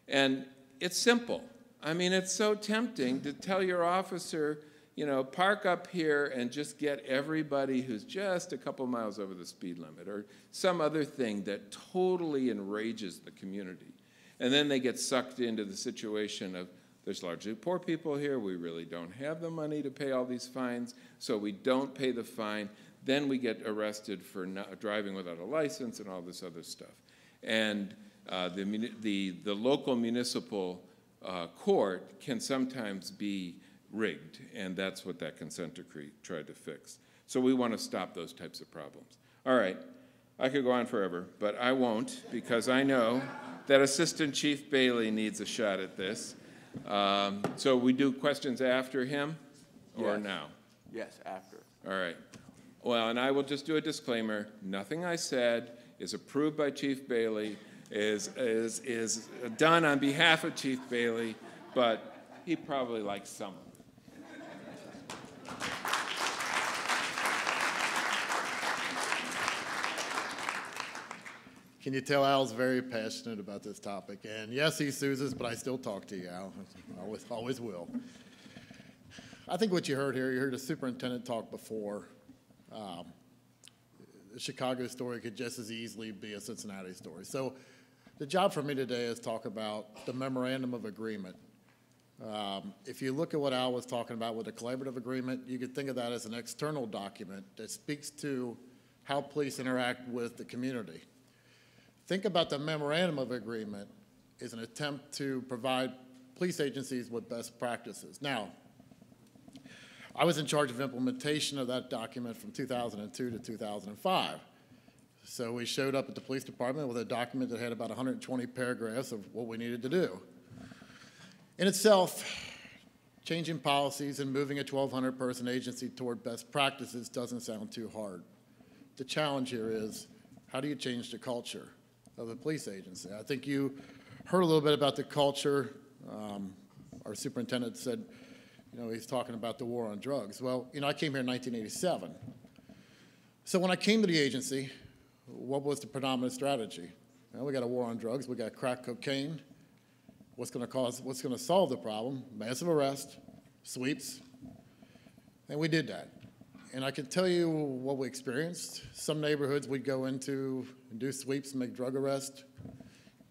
And it's simple. I mean, it's so tempting to tell your officer, you know, park up here and just get everybody who's just a couple miles over the speed limit, or some other thing that totally enrages the community. And then they get sucked into the situation of, there's largely poor people here, we really don't have the money to pay all these fines, so we don't pay the fine. Then we get arrested for driving without a license and all this other stuff. And the local municipal court can sometimes be rigged, and that's what that consent decree tried to fix. So we want to stop those types of problems. All right, I could go on forever, but I won't, because I know that Assistant Chief Bailey needs a shot at this. So we do questions after him, or Yes. now? Yes, after. All right. Well, and I will just do a disclaimer. Nothing I said is approved by Chief Bailey, is done on behalf of Chief Bailey, but he probably likes some of it. Can you tell Al's very passionate about this topic? And yes, he sues us, but I still talk to you, Al. Always will. I think what you heard here, you heard the superintendent talk before. The Chicago story could just as easily be a Cincinnati story. So the job for me today is talk about the memorandum of agreement. If you look at what Al was talking about with the collaborative agreement, you could think of that as an external document that speaks to how police interact with the community. Think about the memorandum of agreement as an attempt to provide police agencies with best practices. Now, I was in charge of implementation of that document from 2002 to 2005. So we showed up at the police department with a document that had about 120 paragraphs of what we needed to do. In itself, changing policies and moving a 1,200-person agency toward best practices doesn't sound too hard. The challenge here is, how do you change the culture of the police agency? I think you heard a little bit about the culture. Our superintendent said, you know, he's talking about the war on drugs. Well, you know, I came here in 1987. So when I came to the agency, what was the predominant strategy? Well, we got a war on drugs. We got crack cocaine. What's going to solve the problem? Massive arrest, sweeps, and we did that. And I can tell you what we experienced. Some neighborhoods we'd go into and do sweeps and make drug arrests.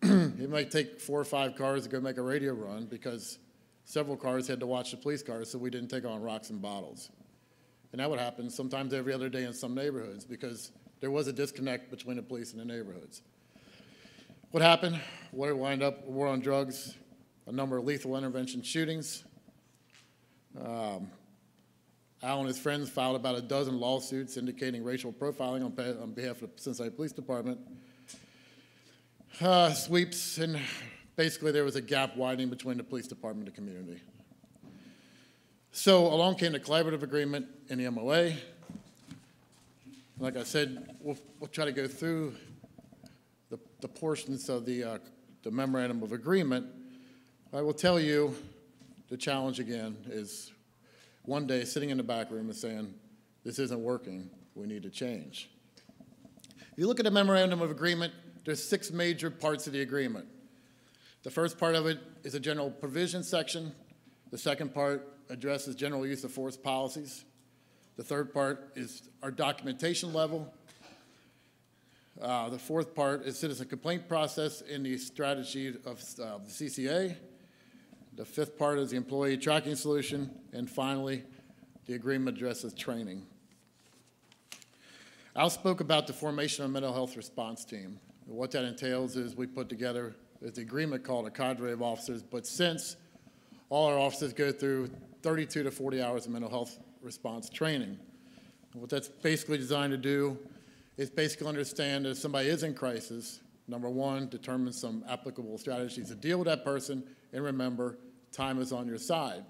It might take 4 or 5 cars to go make a radio run because several cars had to watch the police cars so we didn't take on rocks and bottles. And that would happen sometimes every other day in some neighborhoods because there was a disconnect between the police and the neighborhoods. What happened? Where it wound up, war on drugs, a number of lethal intervention shootings. Al and his friends filed about a dozen lawsuits indicating racial profiling on behalf of the Cincinnati Police Department. Sweeps, and basically there was a gap widening between the police department and the community. So along came the collaborative agreement and the MOA. Like I said, we'll try to go through the portions of the memorandum of agreement. I will tell you the challenge again is one day sitting in the back room and saying, this isn't working, we need to change. If you look at the memorandum of agreement, there's 6 major parts of the agreement. The first part of it is a general provision section. The second part addresses general use of force policies. The third part is our documentation level. The fourth part is citizen complaint process in the strategy of the CCA. The fifth part is the employee tracking solution. And finally, the agreement addresses training. Al spoke about the formation of a mental health response team. What that entails is we put together the agreement called a cadre of officers, but since all our officers go through 32 to 40 hours of mental health response training. What that's basically designed to do is basically understand if somebody is in crisis, number one, determine some applicable strategies to deal with that person, and remember, time is on your side.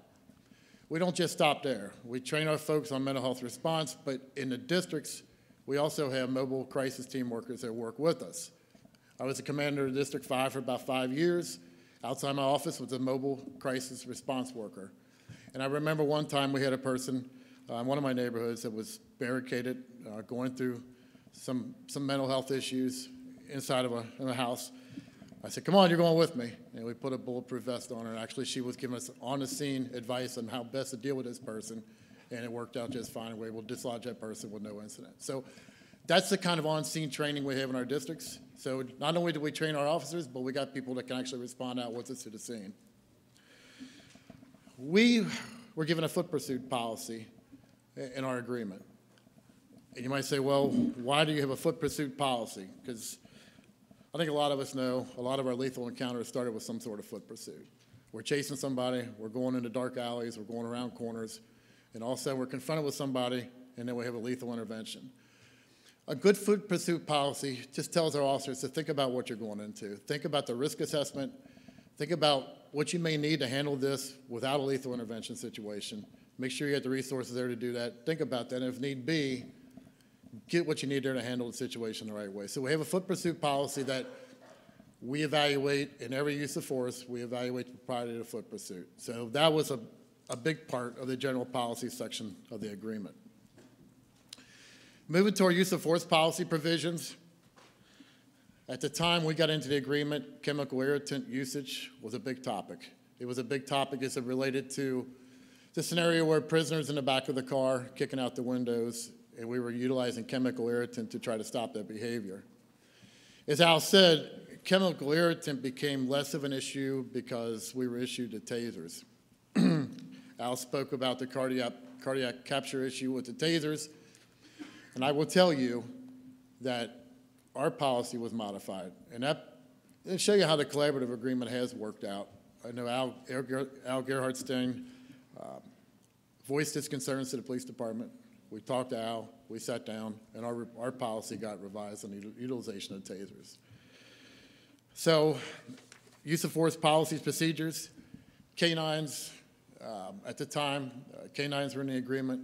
We don't just stop there. We train our folks on mental health response, but in the districts, we also have mobile crisis team workers that work with us. I was a commander of District 5 for about 5 years, Outside my office was a mobile crisis response worker. And I remember one time we had a person in one of my neighborhoods that was barricaded, going through some mental health issues inside of a house. I said, come on, you're going with me. And we put a bulletproof vest on her. And actually, she was giving us on-the-scene advice on how best to deal with this person. And it worked out just fine. We were able to dislodge that person with no incident. So that's the kind of on-scene training we have in our districts. So not only do we train our officers, but we got people that can actually respond out with us to the scene. We were given a foot pursuit policy in our agreement. And you might say, well, why do you have a foot pursuit policy? Because I think a lot of us know a lot of our lethal encounters started with some sort of foot pursuit. We're chasing somebody, we're going into dark alleys, we're going around corners, and all of a sudden we're confronted with somebody, and then we have a lethal intervention. A good foot pursuit policy just tells our officers to think about what you're going into. Think about the risk assessment. Think about what you may need to handle this without a lethal intervention situation. Make sure you have the resources there to do that. Think about that, and if need be, get what you need there to handle the situation the right way. So we have a foot pursuit policy that we evaluate in every use of force. We evaluate the propriety of the foot pursuit. So that was a big part of the general policy section of the agreement. Moving to our use of force policy provisions. At the time we got into the agreement, chemical irritant usage was a big topic. It was a big topic as it related to the scenario where prisoners in the back of the car kicking out the windows, and we were utilizing chemical irritant to try to stop that behavior. As Al said, chemical irritant became less of an issue because we were issued the tasers. Al spoke about the cardiac capture issue with the tasers, and I will tell you that our policy was modified, and that'll show you how the collaborative agreement has worked out. I know Al Gerhardstein voiced his concerns to the police department. We talked to Al, we sat down, and our policy got revised on the utilization of tasers. So, use of force policies, procedures, canines, at the time, canines were in the agreement.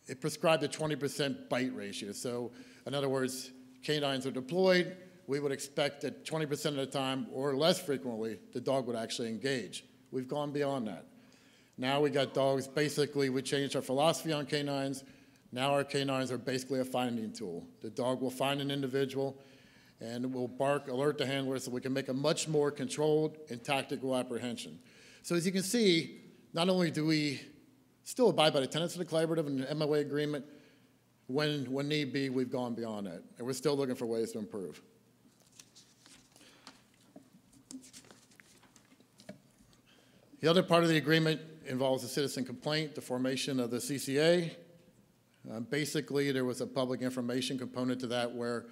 It prescribed a 20% bite ratio. So, in other words, canines are deployed, we would expect that 20% of the time, or less frequently, the dog would actually engage. We've gone beyond that. Now we got dogs, basically we changed our philosophy on canines. Now our canines are basically a finding tool. The dog will find an individual and will bark, alert the handler so we can make a much more controlled and tactical apprehension. So as you can see, not only do we still abide by the tenets of the collaborative and the MOA agreement, when need be, we've gone beyond that. And we're still looking for ways to improve. The other part of the agreement involves a citizen complaint, the formation of the CCA. Basically, there was a public information component to that where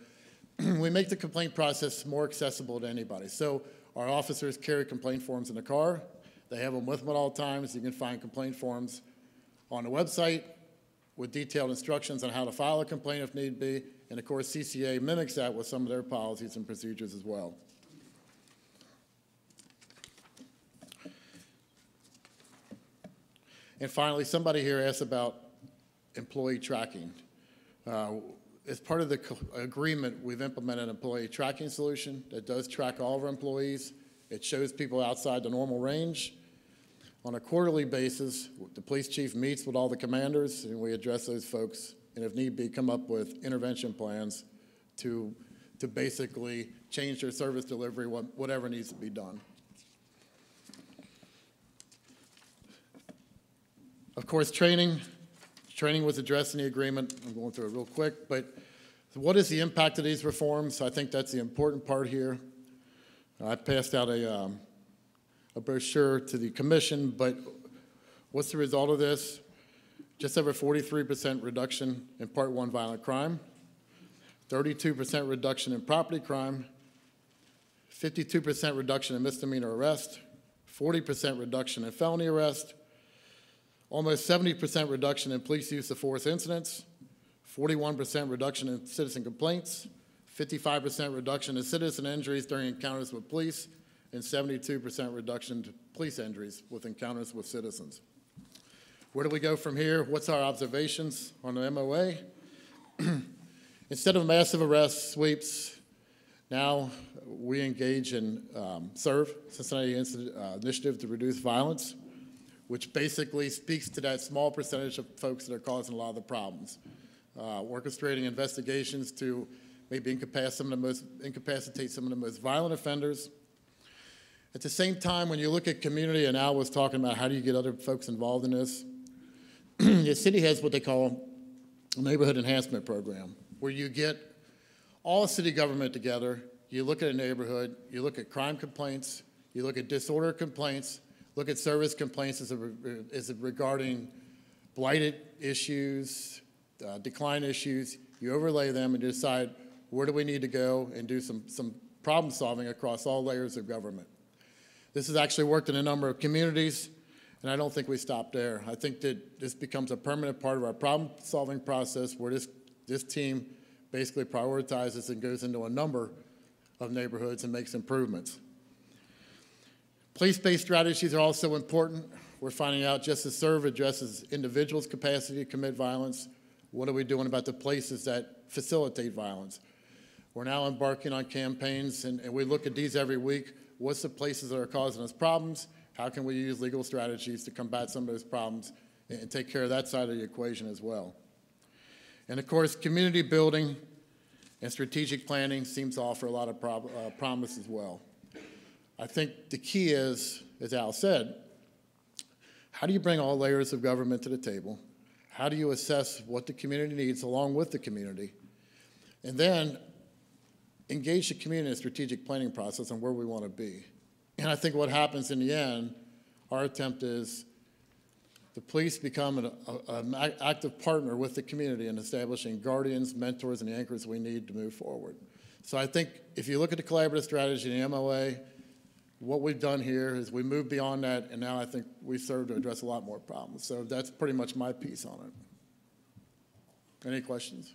we make the complaint process more accessible to anybody. So our officers carry complaint forms in the car. They have them with them at all times. You can find complaint forms on the website with detailed instructions on how to file a complaint if need be. And of course, CCA mimics that with some of their policies and procedures as well. And finally, somebody here asked about employee tracking. As part of the agreement, we've implemented an employee tracking solution that does track all of our employees. It shows people outside the normal range. On a quarterly basis, the police chief meets with all the commanders, and we address those folks, and if need be, come up with intervention plans to basically change their service delivery, whatever needs to be done. Of course, training was addressed in the agreement. I'm going through it real quick, but what is the impact of these reforms? I think that's the important part here. I passed out a brochure to the commission, but what's the result of this? Just over 43% reduction in Part 1 violent crime, 32% reduction in property crime, 52% reduction in misdemeanor arrest, 40% reduction in felony arrest, almost 70% reduction in police use of force incidents, 41% reduction in citizen complaints, 55% reduction in citizen injuries during encounters with police, and 72% reduction to police injuries with encounters with citizens. Where do we go from here? What's our observations on the MOA? Instead of massive arrest sweeps, Now we engage in SERVE, Cincinnati Initiative to Reduce Violence, which basically speaks to that small percentage of folks that are causing a lot of the problems. Orchestrating investigations to maybe incapacitate some of the most violent offenders. At the same time, when you look at community, and Al was talking about how do you get other folks involved in this, the city has what they call a neighborhood enhancement program, where you get all city government together, you look at a neighborhood, you look at crime complaints, you look at disorder complaints, look at service complaints as regarding blighted issues, decline issues. You overlay them and decide where do we need to go and do some problem solving across all layers of government. This has actually worked in a number of communities, and I don't think we stop there. I think that this becomes a permanent part of our problem solving process where this team basically prioritizes and goes into a number of neighborhoods and makes improvements. Place-based strategies are also important. We're finding out just as SERVE addresses individuals' capacity to commit violence, what are we doing about the places that facilitate violence? We're now embarking on campaigns, and we look at these every week. What's the places that are causing us problems? How can we use legal strategies to combat some of those problems and take care of that side of the equation as well? And of course, community building and strategic planning seems to offer a lot of promise as well. I think the key is, as Al said, how do you bring all layers of government to the table? How do you assess what the community needs along with the community? And then engage the community in a strategic planning process on where we want to be. And I think what happens in the end, our attempt is the police become an active partner with the community in establishing guardians, mentors, and the anchors we need to move forward. So I think if you look at the collaborative strategy and the MOA, what we've done here is we moved beyond that, and now I think we serve to address a lot more problems. So that's pretty much my piece on it. Any questions?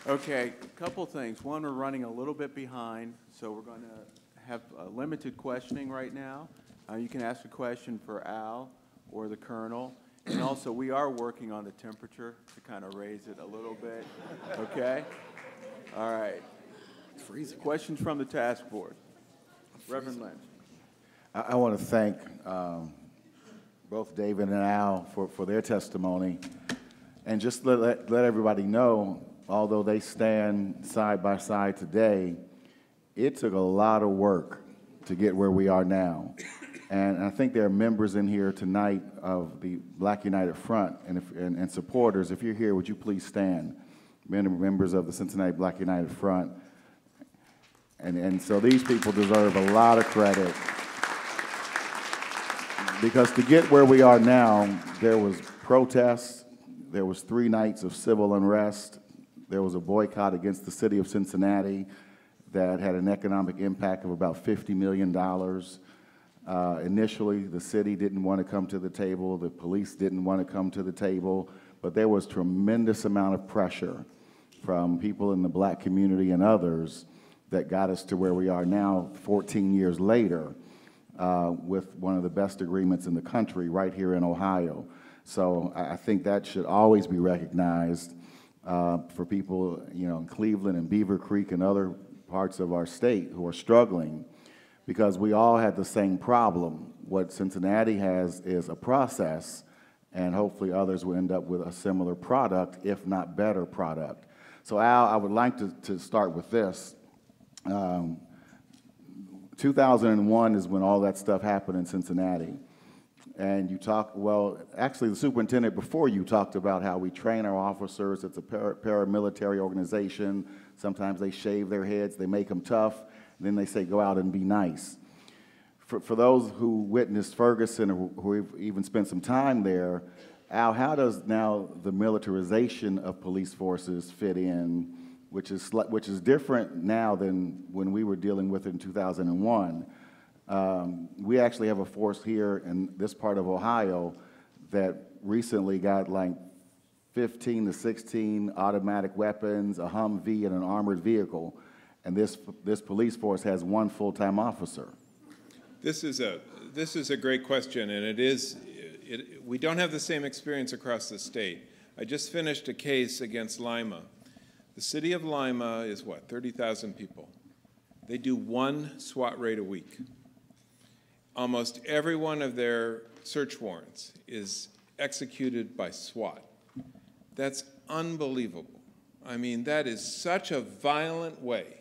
Okay, a couple things. One, we're running a little bit behind, so we're going to have limited questioning right now. You can ask a question for Al or the Colonel. And also, we are working on the temperature to kind of raise it a little bit. Okay? All right. Freezing. Questions from the task force. Reverend Lynch. I want to thank both David and Al for their testimony. And just let everybody know, although they stand side by side today, it took a lot of work to get where we are now. And I think there are members in here tonight of the Black United Front and supporters. If you're here, would you please stand? Members of the Cincinnati Black United Front. And so these people deserve a lot of credit. Because to get where we are now, there was protests, there was 3 nights of civil unrest, there was a boycott against the city of Cincinnati that had an economic impact of about $50 million. Initially, the city didn't want to come to the table, the police didn't want to come to the table, but there was tremendous amount of pressure from people in the black community and others that got us to where we are now 14 years later with one of the best agreements in the country right here in Ohio. So I think that should always be recognized for people, in Cleveland and Beaver Creek and other parts of our state who are struggling, because we all had the same problem. What Cincinnati has is a process, and hopefully others will end up with a similar product, if not better product. So Al, I would like to start with this. 2001 is when all that stuff happened in Cincinnati. And you actually the superintendent before you talked about how we train our officers. It's a paramilitary organization. Sometimes they shave their heads, they make them tough, and then they say, go out and be nice. For those who witnessed Ferguson or who even spent some time there, Al, how does now the militarization of police forces fit in, which is different now than when we were dealing with it in 2001? We actually have a force here in this part of Ohio that recently got like 15 to 16 automatic weapons, a Humvee, and an armored vehicle. And this police force has 1 full-time officer. This is a great question, and we don't have the same experience across the state. I just finished a case against Lima. The city of Lima is what, 30,000 people. They do 1 SWAT raid a week. Almost every one of their search warrants is executed by SWAT. That's unbelievable. I mean, that is such a violent way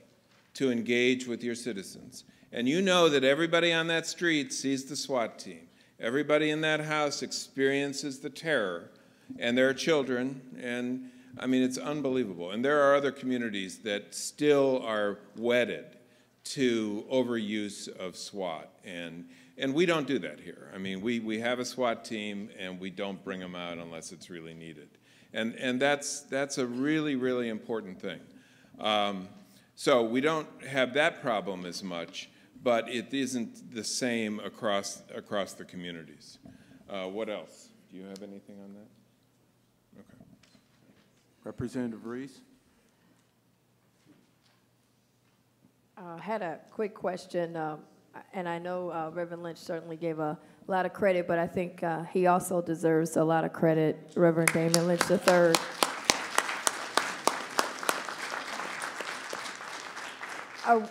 to engage with your citizens. And you know that everybody on that street sees the SWAT team. Everybody in that house experiences the terror, and there are children, and I mean, it's unbelievable. And there are other communities that still are wedded to overuse of SWAT, and we don't do that here. I mean, we have a SWAT team, and we don't bring them out unless it's really needed. And that's a really, really important thing. So we don't have that problem as much, but it isn't the same across the communities. What else? Do you have anything on that? Okay. Representative Reese. I had a quick question, and I know Reverend Lynch certainly gave a lot of credit, but I think he also deserves a lot of credit, Reverend Damon Lynch III.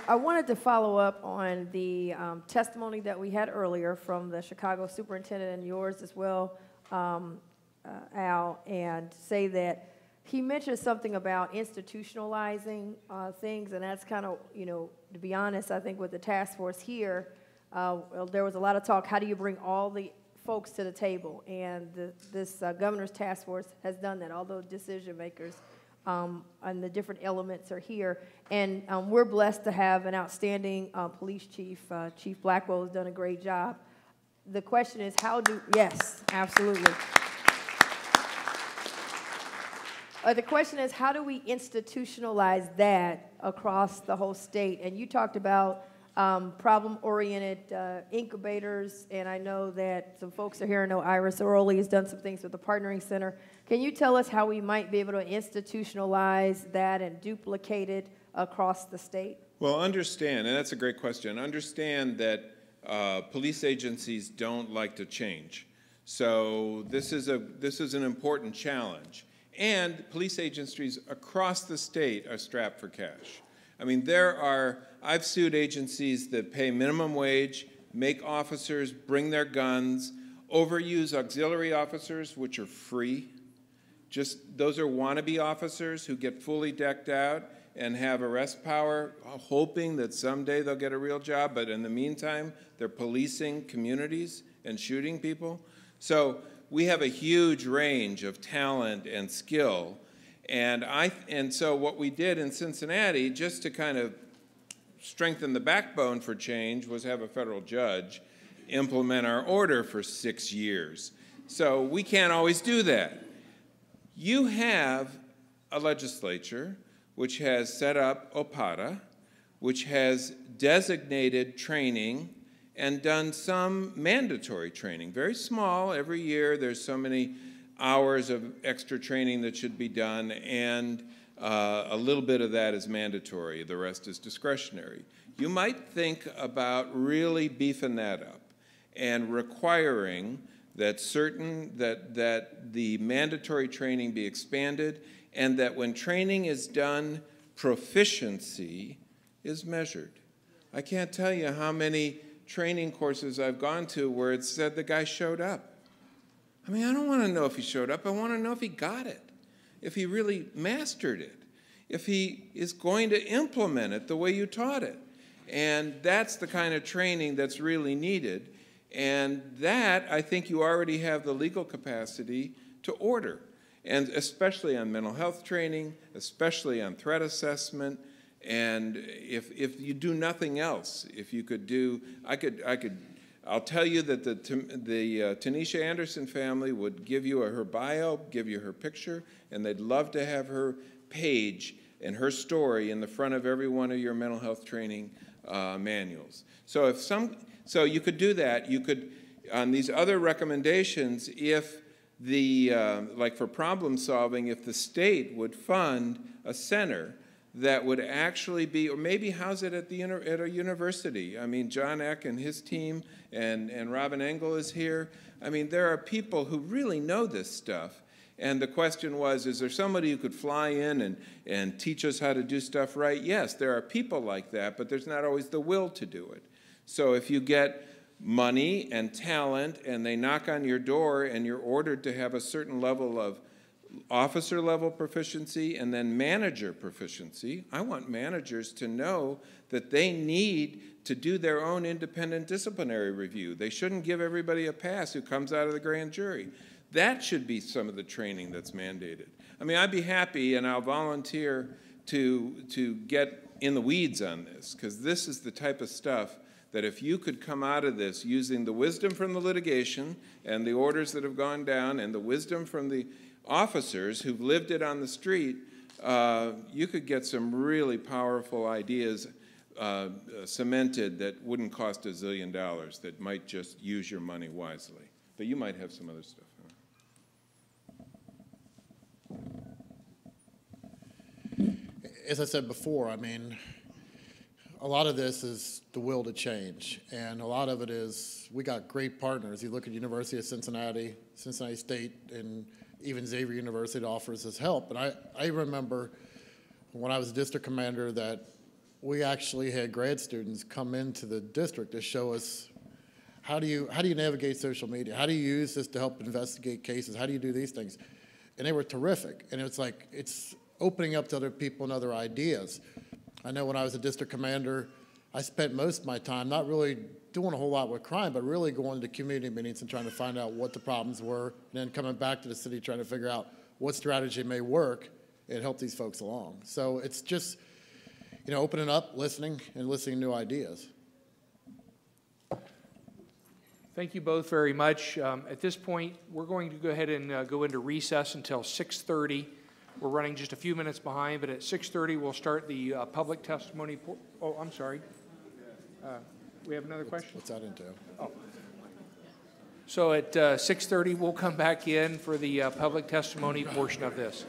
I wanted to follow up on the testimony that we had earlier from the Chicago superintendent and yours as well, Al, and say that he mentioned something about institutionalizing things, and that's kind of, you know, to be honest, I think with the task force here, there was a lot of talk, how do you bring all the folks to the table? And this governor's task force has done that, all those decision makers and the different elements are here. And we're blessed to have an outstanding police chief. Chief Blackwell has done a great job. The question is, yes, absolutely. The question is, how do we institutionalize that across the whole state? And you talked about problem-oriented incubators, and I know that some folks are here. I know Iris Orley has done some things with the Partnering Center. Can you tell us how we might be able to institutionalize that and duplicate it across the state? Well, understand, and that's a great question, understand that police agencies don't like to change. So this is an important challenge. And police agencies across the state are strapped for cash. I mean, I've sued agencies that pay minimum wage, make officers bring their guns, overuse auxiliary officers, which are free. Those are wannabe officers who get fully decked out and have arrest power, hoping that someday they'll get a real job, but in the meantime, they're policing communities and shooting people. So we have a huge range of talent and skill. And so what we did in Cincinnati, just to kind of strengthen the backbone for change, was have a federal judge implement our order for 6 years. So we can't always do that. You have a legislature which has set up OPATA, which has designated training and done some mandatory training, very small. Every year there's so many hours of extra training that should be done, and a little bit of that is mandatory. The rest is discretionary. You might think about really beefing that up and requiring that that the mandatory training be expanded, and that when training is done, proficiency is measured. I can't tell you how many training courses I've gone to where it said the guy showed up. I mean, I don't want to know if he showed up. I want to know if he got it, if he really mastered it, if he is going to implement it the way you taught it. And that's the kind of training that's really needed. And that, I think you already have the legal capacity to order, and especially on mental health training, especially on threat assessment. And if you do nothing else, if you could do, I'll tell you that the Tanisha Anderson family would give you her bio, give you her picture, and they'd love to have her page and her story in the front of every one of your mental health training manuals. So you could do that. You could, on these other recommendations, if like for problem solving, if the state would fund a center that would actually be, or maybe house it at a university. I mean, John Eck and his team, and Robin Engel is here. I mean, there are people who really know this stuff, And the question was, is there somebody who could fly in and teach us how to do stuff right? Yes, there are people like that, but there's not always the will to do it. So if you get money and talent and they knock on your door and you're ordered to have a certain level of officer level proficiency and then manager proficiency, I want managers to know that they need to do their own independent disciplinary review. They shouldn't give everybody a pass who comes out of the grand jury. That should be some of the training that's mandated. I mean, I'd be happy and I'll volunteer to get in the weeds on this, because this is the type of stuff that if you could come out of this using the wisdom from the litigation and the orders that have gone down and the wisdom from the officers who've lived it on the street, you could get some really powerful ideas cemented that wouldn't cost $1 zillion, that might just use your money wisely. But you might have some other stuff. As I said before, I mean, a lot of this is the will to change, and a lot of it is we got great partners. You look at University of Cincinnati, Cincinnati State, and even Xavier University offers us help. And I remember when I was district commander that we actually had grad students come into the district to show us how do you navigate social media? How do you use this to help investigate cases? How do you do these things? And they were terrific. And it's like, it's opening up to other people and other ideas. I know when I was a district commander, I spent most of my time not really doing a whole lot with crime, but really going to community meetings and trying to find out what the problems were, and then coming back to the city trying to figure out what strategy may work and help these folks along. So it's just, you know, opening up, listening, and listening to new ideas. Thank you both very much. At this point, we're going to go ahead and go into recess until 6:30. We're running just a few minutes behind, but at 6:30 we'll start the public testimony. Oh, I'm sorry. We have another question? What's that into? Oh. So at 6:30 we'll come back in for the public testimony portion of this.